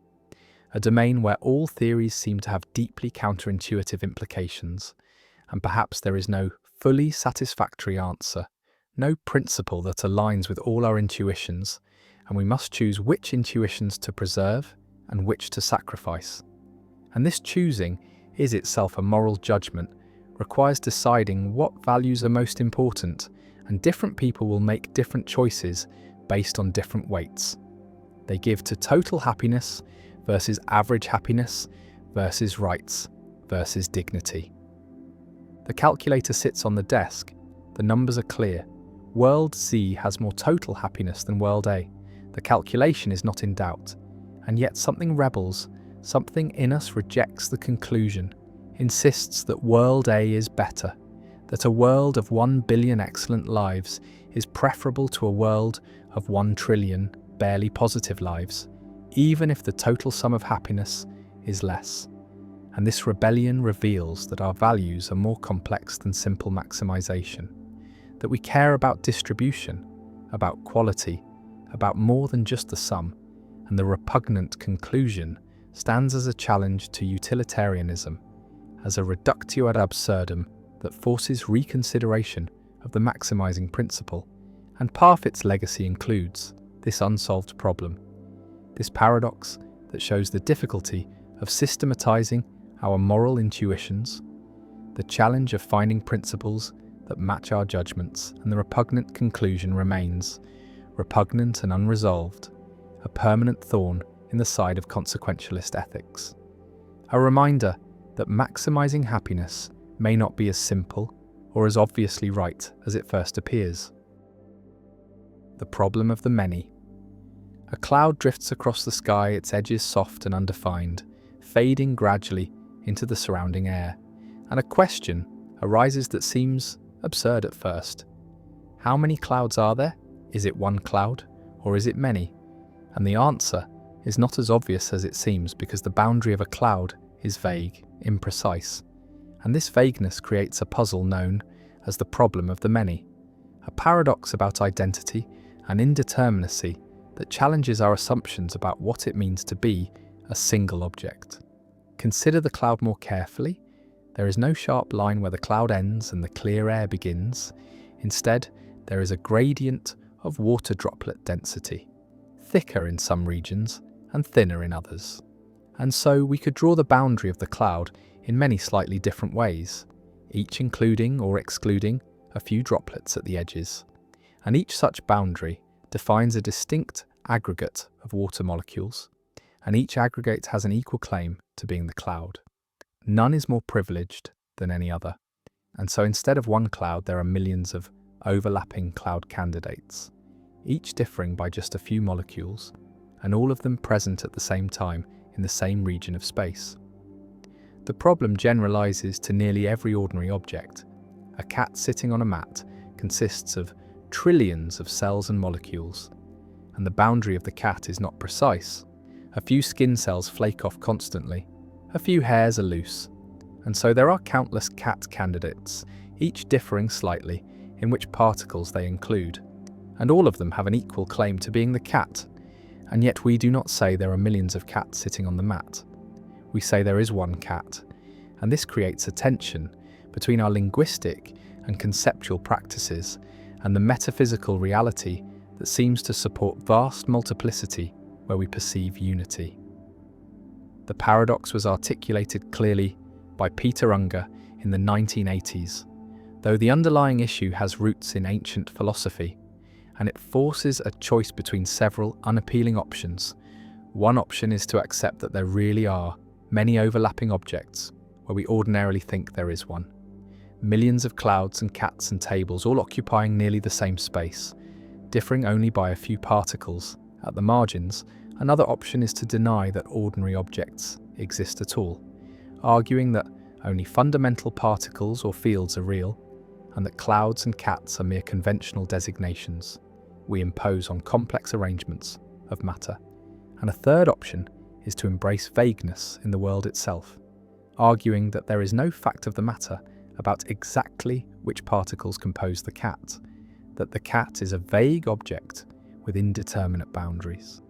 a domain where all theories seem to have deeply counterintuitive implications, and perhaps there is no fully satisfactory answer, no principle that aligns with all our intuitions, and we must choose which intuitions to preserve and which to sacrifice. And this choosing is itself a moral judgment, requires deciding what values are most important, and different people will make different choices based on different weights. They give to total happiness versus average happiness versus rights versus dignity. The calculator sits on the desk. The numbers are clear. World Z has more total happiness than World A. The calculation is not in doubt. And yet something rebels, something in us rejects the conclusion, insists that World A is better, that a world of 1 billion excellent lives is preferable to a world of 1 trillion barely positive lives, even if the total sum of happiness is less. And this rebellion reveals that our values are more complex than simple maximization, that we care about distribution, about quality, about more than just the sum, and the repugnant conclusion stands as a challenge to utilitarianism, as a reductio ad absurdum that forces reconsideration of the maximizing principle, and Parfit's legacy includes this unsolved problem, this paradox that shows the difficulty of systematizing our moral intuitions, the challenge of finding principles that match our judgments, and the repugnant conclusion remains, repugnant and unresolved, a permanent thorn in the side of consequentialist ethics. A reminder that maximizing happiness may not be as simple or as obviously right as it first appears. The problem of the many. A cloud drifts across the sky, its edges soft and undefined, fading gradually into the surrounding air, and a question arises that seems absurd at first. How many clouds are there? Is it one cloud, or is it many? And the answer is not as obvious as it seems, because the boundary of a cloud is vague, imprecise, and this vagueness creates a puzzle known as the problem of the many, a paradox about identity and indeterminacy that challenges our assumptions about what it means to be a single object. Consider the cloud more carefully. There is no sharp line where the cloud ends and the clear air begins. Instead, there is a gradient of water droplet density, thicker in some regions and thinner in others. And so we could draw the boundary of the cloud in many slightly different ways, each including or excluding a few droplets at the edges. And each such boundary defines a distinct aggregate of water molecules, and each aggregate has an equal claim to being the cloud. None is more privileged than any other. And so instead of one cloud, there are millions of overlapping cloud candidates, each differing by just a few molecules, and all of them present at the same time in the same region of space. The problem generalizes to nearly every ordinary object. A cat sitting on a mat consists of trillions of cells and molecules, and the boundary of the cat is not precise. A few skin cells flake off constantly, a few hairs are loose, and so there are countless cat candidates, each differing slightly in which particles they include, and all of them have an equal claim to being the cat. And yet we do not say there are millions of cats sitting on the mat. We say there is one cat, and this creates a tension between our linguistic and conceptual practices and the metaphysical reality that seems to support vast multiplicity where we perceive unity. The paradox was articulated clearly by Peter Unger in the 1980s, though the underlying issue has roots in ancient philosophy, and it forces a choice between several unappealing options. One option is to accept that there really are many overlapping objects where we ordinarily think there is one. Millions of clouds and cats and tables all occupying nearly the same space, differing only by a few particles at the margins. Another option is to deny that ordinary objects exist at all, arguing that only fundamental particles or fields are real, and that clouds and cats are mere conventional designations we impose on complex arrangements of matter. And a third option is to embrace vagueness in the world itself, arguing that there is no fact of the matter about exactly which particles compose the cat, that the cat is a vague object with indeterminate boundaries.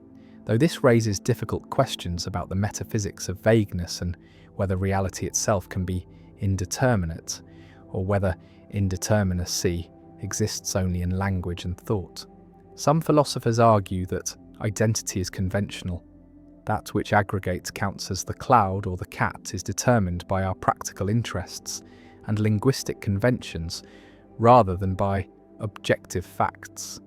Though this raises difficult questions about the metaphysics of vagueness and whether reality itself can be indeterminate, or whether indeterminacy exists only in language and thought. Some philosophers argue that identity is conventional. That which aggregates counts as the cloud or the cat is determined by our practical interests and linguistic conventions rather than by objective facts.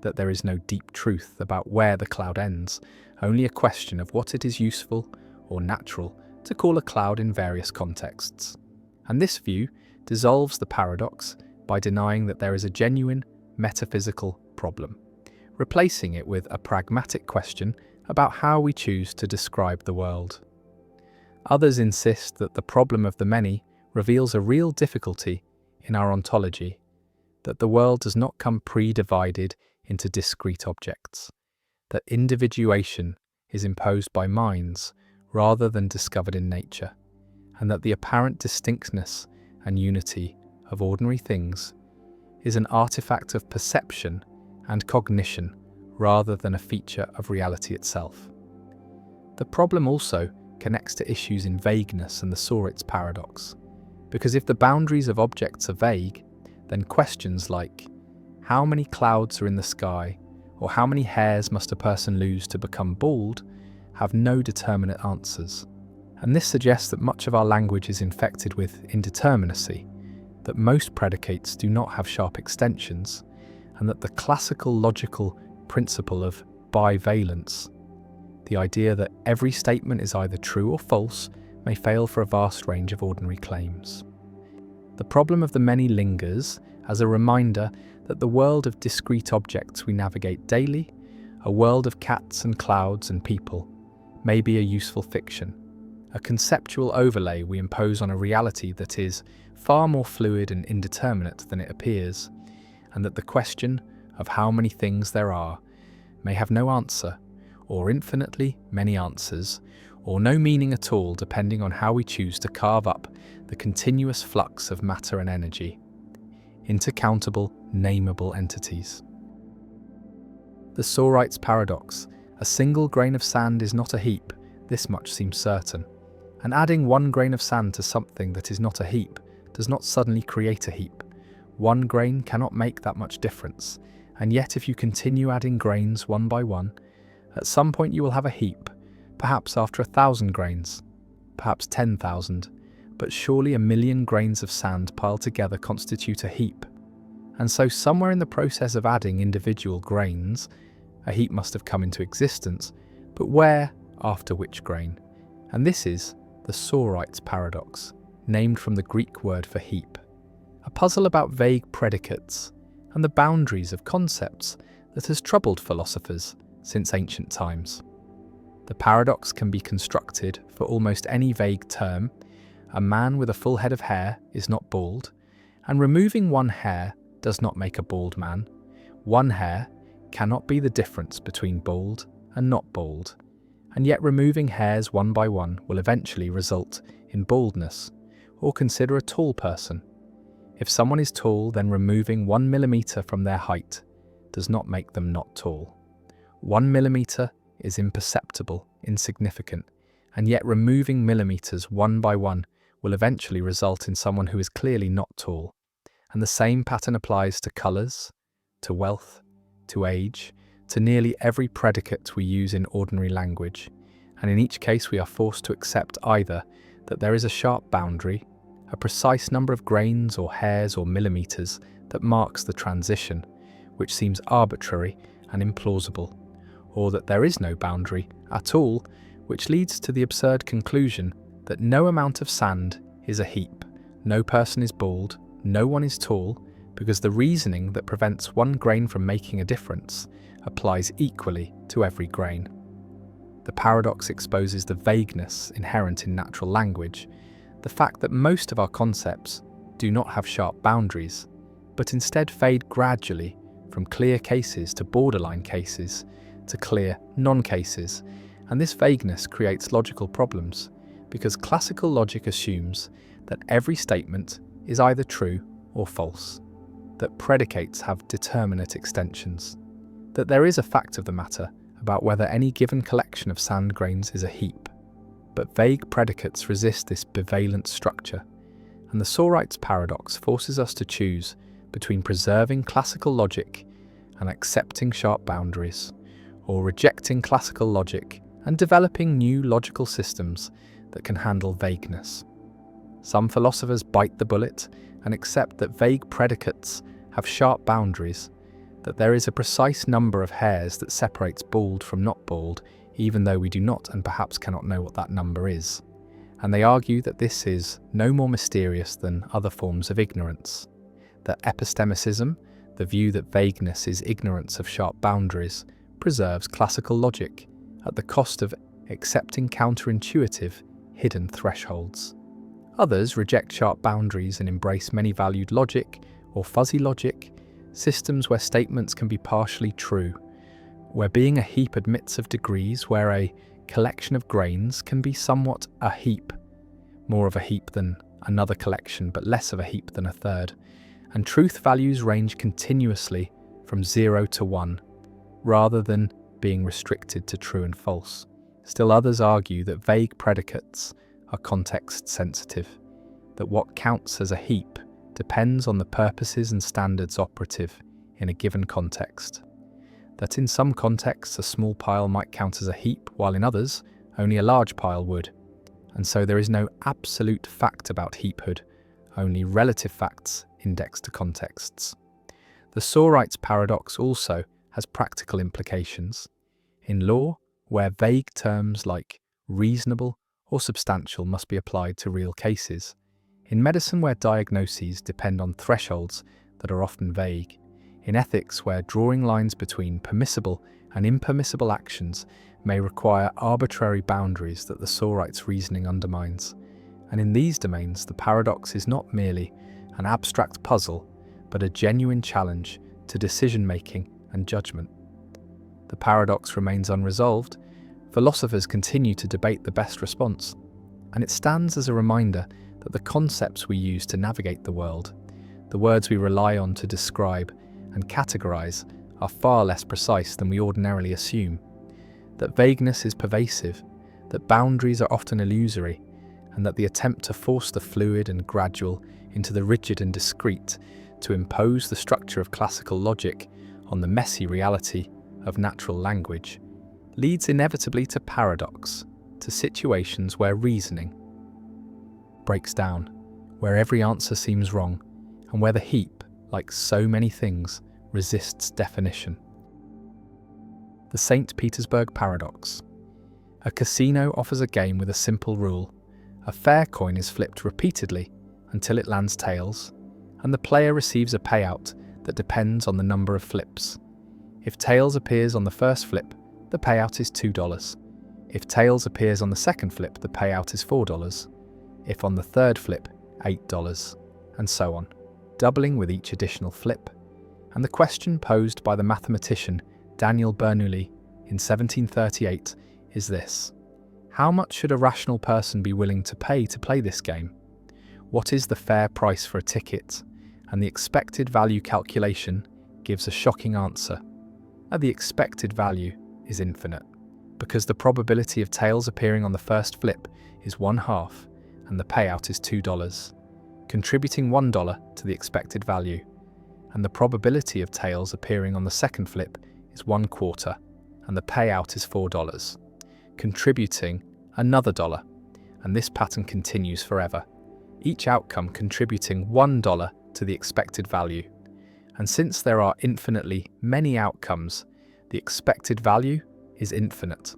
that there is no deep truth about where the cloud ends, only a question of what it is useful or natural to call a cloud in various contexts. And this view dissolves the paradox by denying that there is a genuine metaphysical problem, replacing it with a pragmatic question about how we choose to describe the world. Others insist that the problem of the many reveals a real difficulty in our ontology, that the world does not come pre-divided into discrete objects, that individuation is imposed by minds rather than discovered in nature, and that the apparent distinctness and unity of ordinary things is an artifact of perception and cognition rather than a feature of reality itself. The problem also connects to issues in vagueness and the Sauritz paradox, because if the boundaries of objects are vague, then questions like how many clouds are in the sky or how many hairs must a person lose to become bald have no determinate answers. And this suggests that much of our language is infected with indeterminacy, that most predicates do not have sharp extensions, and that the classical logical principle of bivalence, the idea that every statement is either true or false, may fail for a vast range of ordinary claims. The problem of the many lingers as a reminder that the world of discrete objects we navigate daily, a world of cats and clouds and people, may be a useful fiction, a conceptual overlay we impose on a reality that is far more fluid and indeterminate than it appears, and that the question of how many things there are may have no answer, or infinitely many answers, or no meaning at all depending on how we choose to carve up the continuous flux of matter and energy into countable, nameable entities. The Sauritz paradox: a single grain of sand is not a heap, this much seems certain, and adding one grain of sand to something that is not a heap does not suddenly create a heap. One grain cannot make that much difference, and yet if you continue adding grains one by one, at some point you will have a heap, perhaps after 1,000 grains, perhaps 10,000, but surely 1,000,000 grains of sand piled together constitute a heap. And so somewhere in the process of adding individual grains, a heap must have come into existence, but where, after which grain? And this is the Sauritz paradox, named from the Greek word for heap, a puzzle about vague predicates and the boundaries of concepts that has troubled philosophers since ancient times. The paradox can be constructed for almost any vague term. A man with a full head of hair is not bald, and removing one hair does not make a bald man. One hair cannot be the difference between bald and not bald, and yet removing hairs one by one will eventually result in baldness. Or consider a tall person. If someone is tall, then removing 1 millimeter from their height does not make them not tall. 1 millimeter is imperceptible, insignificant, and yet removing millimeters one by one will eventually result in someone who is clearly not tall. And the same pattern applies to colours, to wealth, to age, to nearly every predicate we use in ordinary language, and in each case we are forced to accept either that there is a sharp boundary, a precise number of grains or hairs or millimeters that marks the transition, which seems arbitrary and implausible, or that there is no boundary at all, which leads to the absurd conclusion that no amount of sand is a heap, no person is bald, no one is tall, because the reasoning that prevents one grain from making a difference applies equally to every grain. The paradox exposes the vagueness inherent in natural language, the fact that most of our concepts do not have sharp boundaries, but instead fade gradually from clear cases to borderline cases to clear non-cases, and this vagueness creates logical problems, because classical logic assumes that every statement is either true or false, that predicates have determinate extensions, that there is a fact of the matter about whether any given collection of sand grains is a heap, but vague predicates resist this bivalent structure, and the Sauritz paradox forces us to choose between preserving classical logic and accepting sharp boundaries, or rejecting classical logic and developing new logical systems that can handle vagueness. Some philosophers bite the bullet and accept that vague predicates have sharp boundaries, that there is a precise number of hairs that separates bald from not bald, even though we do not and perhaps cannot know what that number is. And they argue that this is no more mysterious than other forms of ignorance. That epistemicism, the view that vagueness is ignorance of sharp boundaries, preserves classical logic at the cost of accepting counterintuitive, hidden thresholds. Others reject sharp boundaries and embrace many-valued logic or fuzzy logic, systems where statements can be partially true, where being a heap admits of degrees, where a collection of grains can be somewhat a heap, more of a heap than another collection, but less of a heap than a third, and truth values range continuously from 0 to 1, rather than being restricted to true and false. Still others argue that vague predicates are context-sensitive, that what counts as a heap depends on the purposes and standards operative in a given context. That in some contexts a small pile might count as a heap, while in others only a large pile would. And so there is no absolute fact about heaphood, only relative facts indexed to contexts. The Sorites paradox also has practical implications. In law, where vague terms like reasonable or substantial must be applied to real cases. In medicine, where diagnoses depend on thresholds that are often vague. In ethics, where drawing lines between permissible and impermissible actions may require arbitrary boundaries that the Sorites' reasoning undermines. And in these domains, the paradox is not merely an abstract puzzle, but a genuine challenge to decision-making and judgment. The paradox remains unresolved. Philosophers continue to debate the best response, and it stands as a reminder that the concepts we use to navigate the world, the words we rely on to describe and categorize, are far less precise than we ordinarily assume, that vagueness is pervasive, that boundaries are often illusory, and that the attempt to force the fluid and gradual into the rigid and discrete, to impose the structure of classical logic on the messy reality of natural language, leads inevitably to paradox, to situations where reasoning breaks down, where every answer seems wrong, and where the heap, like so many things, resists definition. The St. Petersburg paradox. A casino offers a game with a simple rule. A fair coin is flipped repeatedly until it lands tails, and the player receives a payout that depends on the number of flips. If tails appears on the first flip, the payout is $2. If tails appears on the second flip, the payout is $4. If on the third flip, $8, and so on, doubling with each additional flip. And the question posed by the mathematician Daniel Bernoulli in 1738 is this: how much should a rational person be willing to pay to play this game? What is the fair price for a ticket? And the expected value calculation gives a shocking answer. The expected value is infinite, because the probability of tails appearing on the first flip is 1/2, and the payout is $2, contributing $1 to the expected value, and the probability of tails appearing on the second flip is 1/4, and the payout is $4, contributing another $1, and this pattern continues forever, each outcome contributing $1 to the expected value. And since there are infinitely many outcomes, the expected value is infinite.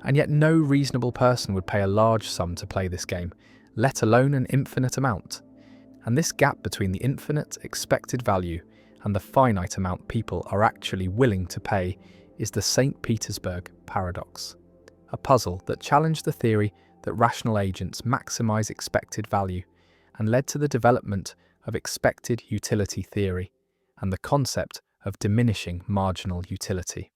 And yet no reasonable person would pay a large sum to play this game, let alone an infinite amount. And this gap between the infinite expected value and the finite amount people are actually willing to pay is the St. Petersburg paradox, a puzzle that challenged the theory that rational agents maximize expected value and led to the development of expected utility theory and the concept of diminishing marginal utility.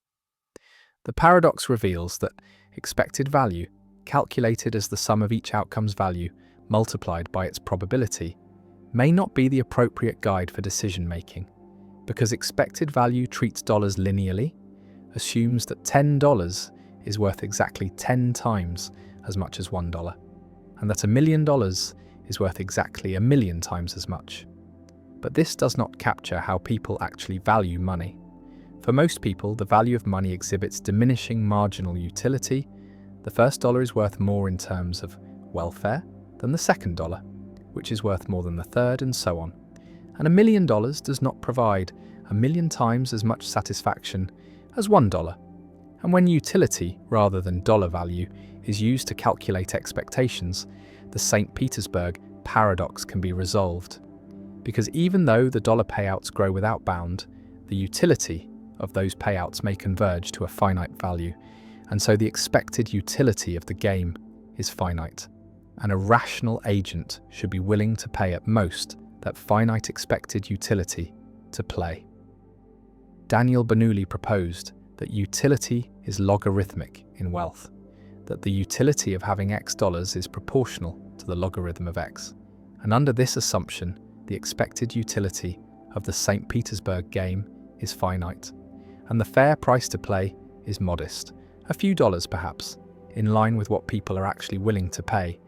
The paradox reveals that expected value, calculated as the sum of each outcome's value multiplied by its probability, may not be the appropriate guide for decision-making, because expected value treats dollars linearly, assumes that $10 is worth exactly 10 times as much as $1, and that $1 million is worth exactly 1 million times as much. But this does not capture how people actually value money. For most people, the value of money exhibits diminishing marginal utility. The first dollar is worth more in terms of welfare than the second dollar, which is worth more than the third, and so on. And $1 million does not provide 1,000,000 times as much satisfaction as $1. And when utility, rather than dollar value, is used to calculate expectations, the St. Petersburg paradox can be resolved. Because even though the dollar payouts grow without bound, the utility of those payouts may converge to a finite value, and so the expected utility of the game is finite. And a rational agent should be willing to pay at most that finite expected utility to play. Daniel Bernoulli proposed that utility is logarithmic in wealth, that the utility of having X dollars is proportional to the logarithm of X. And under this assumption, the expected utility of the St. Petersburg game is finite, and the fair price to play is modest, a few dollars perhaps, in line with what people are actually willing to pay.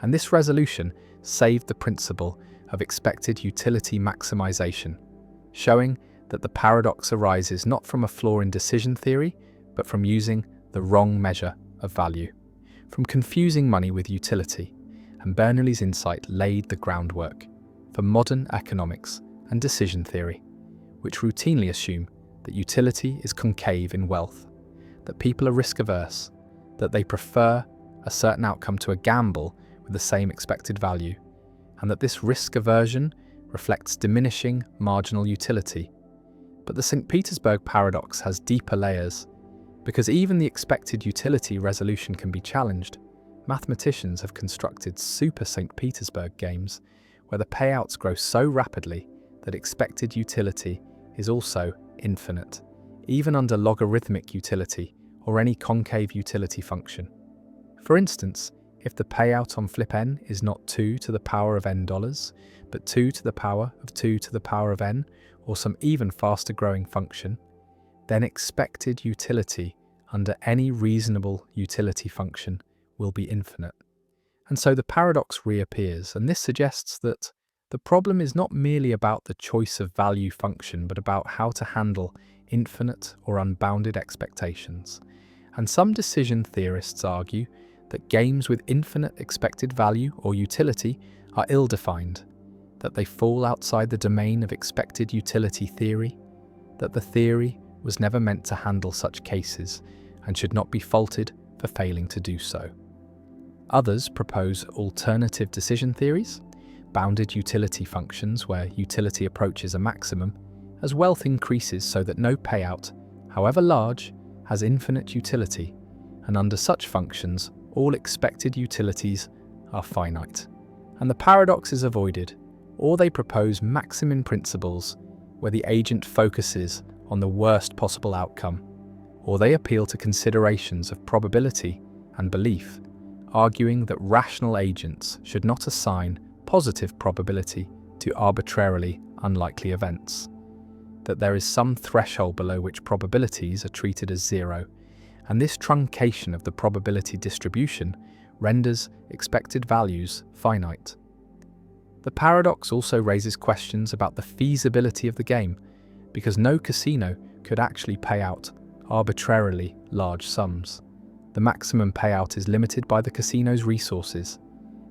And this resolution saved the principle of expected utility maximization, showing that the paradox arises not from a flaw in decision theory, but from using the wrong measure of value, from confusing money with utility. And Bernoulli's insight laid the groundwork for modern economics and decision theory, which routinely assume that utility is concave in wealth, that people are risk-averse, that they prefer a certain outcome to a gamble with the same expected value, and that this risk aversion reflects diminishing marginal utility. But the St. Petersburg paradox has deeper layers, because even the expected utility resolution can be challenged. Mathematicians have constructed super St. Petersburg games where the payouts grow so rapidly that expected utility is also infinite, even under logarithmic utility or any concave utility function. For instance, if the payout on flip n is not 2 to the power of n dollars, but 2 to the power of 2 to the power of n, or some even faster growing function, then expected utility under any reasonable utility function will be infinite. And so the paradox reappears, and this suggests that the problem is not merely about the choice of value function, but about how to handle infinite or unbounded expectations. And some decision theorists argue that games with infinite expected value or utility are ill-defined, that they fall outside the domain of expected utility theory, that the theory was never meant to handle such cases and should not be faulted for failing to do so. Others propose alternative decision theories, bounded utility functions where utility approaches a maximum, as wealth increases so that no payout, however large, has infinite utility, and under such functions, all expected utilities are finite. And the paradox is avoided, or they propose maximum principles where the agent focuses on the worst possible outcome, or they appeal to considerations of probability and belief, arguing that rational agents should not assign positive probability to arbitrarily unlikely events, that there is some threshold below which probabilities are treated as zero, and this truncation of the probability distribution renders expected values finite. The paradox also raises questions about the feasibility of the game, because no casino could actually pay out arbitrarily large sums. The maximum payout is limited by the casino's resources,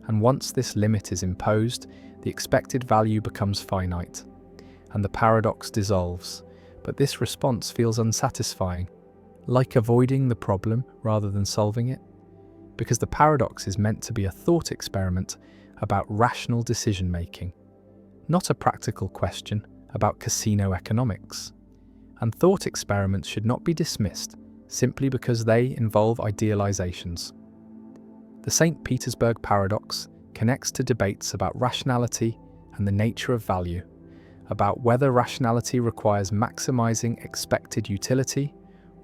and once this limit is imposed, the expected value becomes finite, and the paradox dissolves. But this response feels unsatisfying, like avoiding the problem rather than solving it, because the paradox is meant to be a thought experiment about rational decision-making, not a practical question about casino economics. And thought experiments should not be dismissed simply because they involve idealizations. The St. Petersburg paradox connects to debates about rationality and the nature of value, about whether rationality requires maximizing expected utility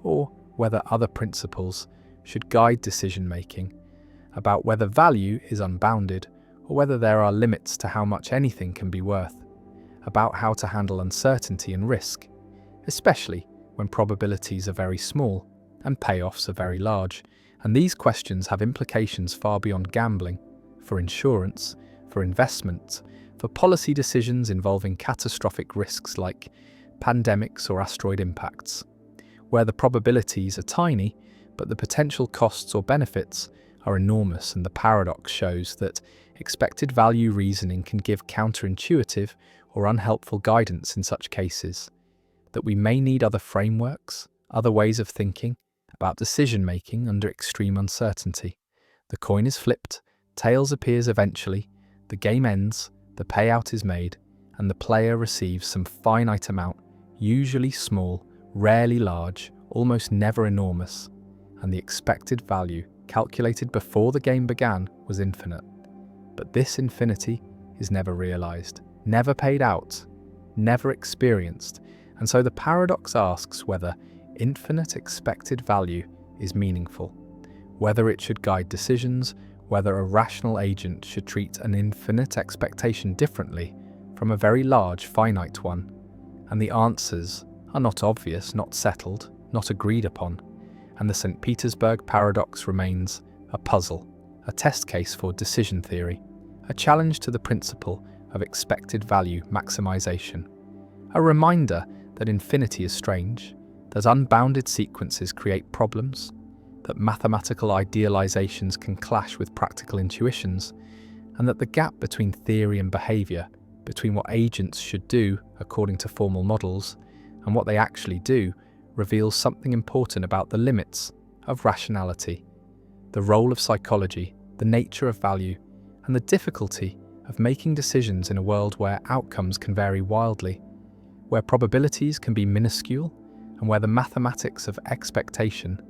or whether other principles should guide decision-making, about whether value is unbounded or whether there are limits to how much anything can be worth, about how to handle uncertainty and risk, especially when probabilities are very small and payoffs are very large. And these questions have implications far beyond gambling, for insurance, for investment, for policy decisions involving catastrophic risks like pandemics or asteroid impacts, where the probabilities are tiny, but the potential costs or benefits are enormous. And the paradox shows that expected value reasoning can give counterintuitive or unhelpful guidance in such cases. that we may need other frameworks, other ways of thinking about decision-making under extreme uncertainty. The coin is flipped, tails appears eventually, the game ends, the payout is made, and the player receives some finite amount, usually small, rarely large, almost never enormous, and the expected value calculated before the game began was infinite. But this infinity is never realized, never paid out, never experienced, and so the paradox asks whether infinite expected value is meaningful, whether it should guide decisions, whether a rational agent should treat an infinite expectation differently from a very large finite one. And the answers are not obvious, not settled, not agreed upon, and the St. Petersburg paradox remains a puzzle, a test case for decision theory, a challenge to the principle of expected value maximization, a reminder that infinity is strange, that unbounded sequences create problems, that mathematical idealizations can clash with practical intuitions, and that the gap between theory and behavior, between what agents should do according to formal models and what they actually do, reveals something important about the limits of rationality, the role of psychology, the nature of value, and the difficulty of making decisions in a world where outcomes can vary wildly, where probabilities can be minuscule, and where the mathematics of expectation,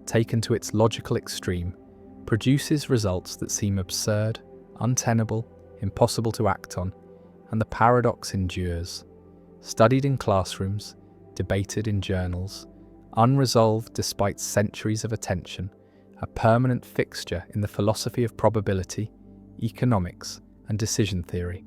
taken to its logical extreme, produces results that seem absurd, untenable, impossible to act on, and the paradox endures, studied in classrooms, debated in journals, unresolved despite centuries of attention, a permanent fixture in the philosophy of probability, economics, and decision theory.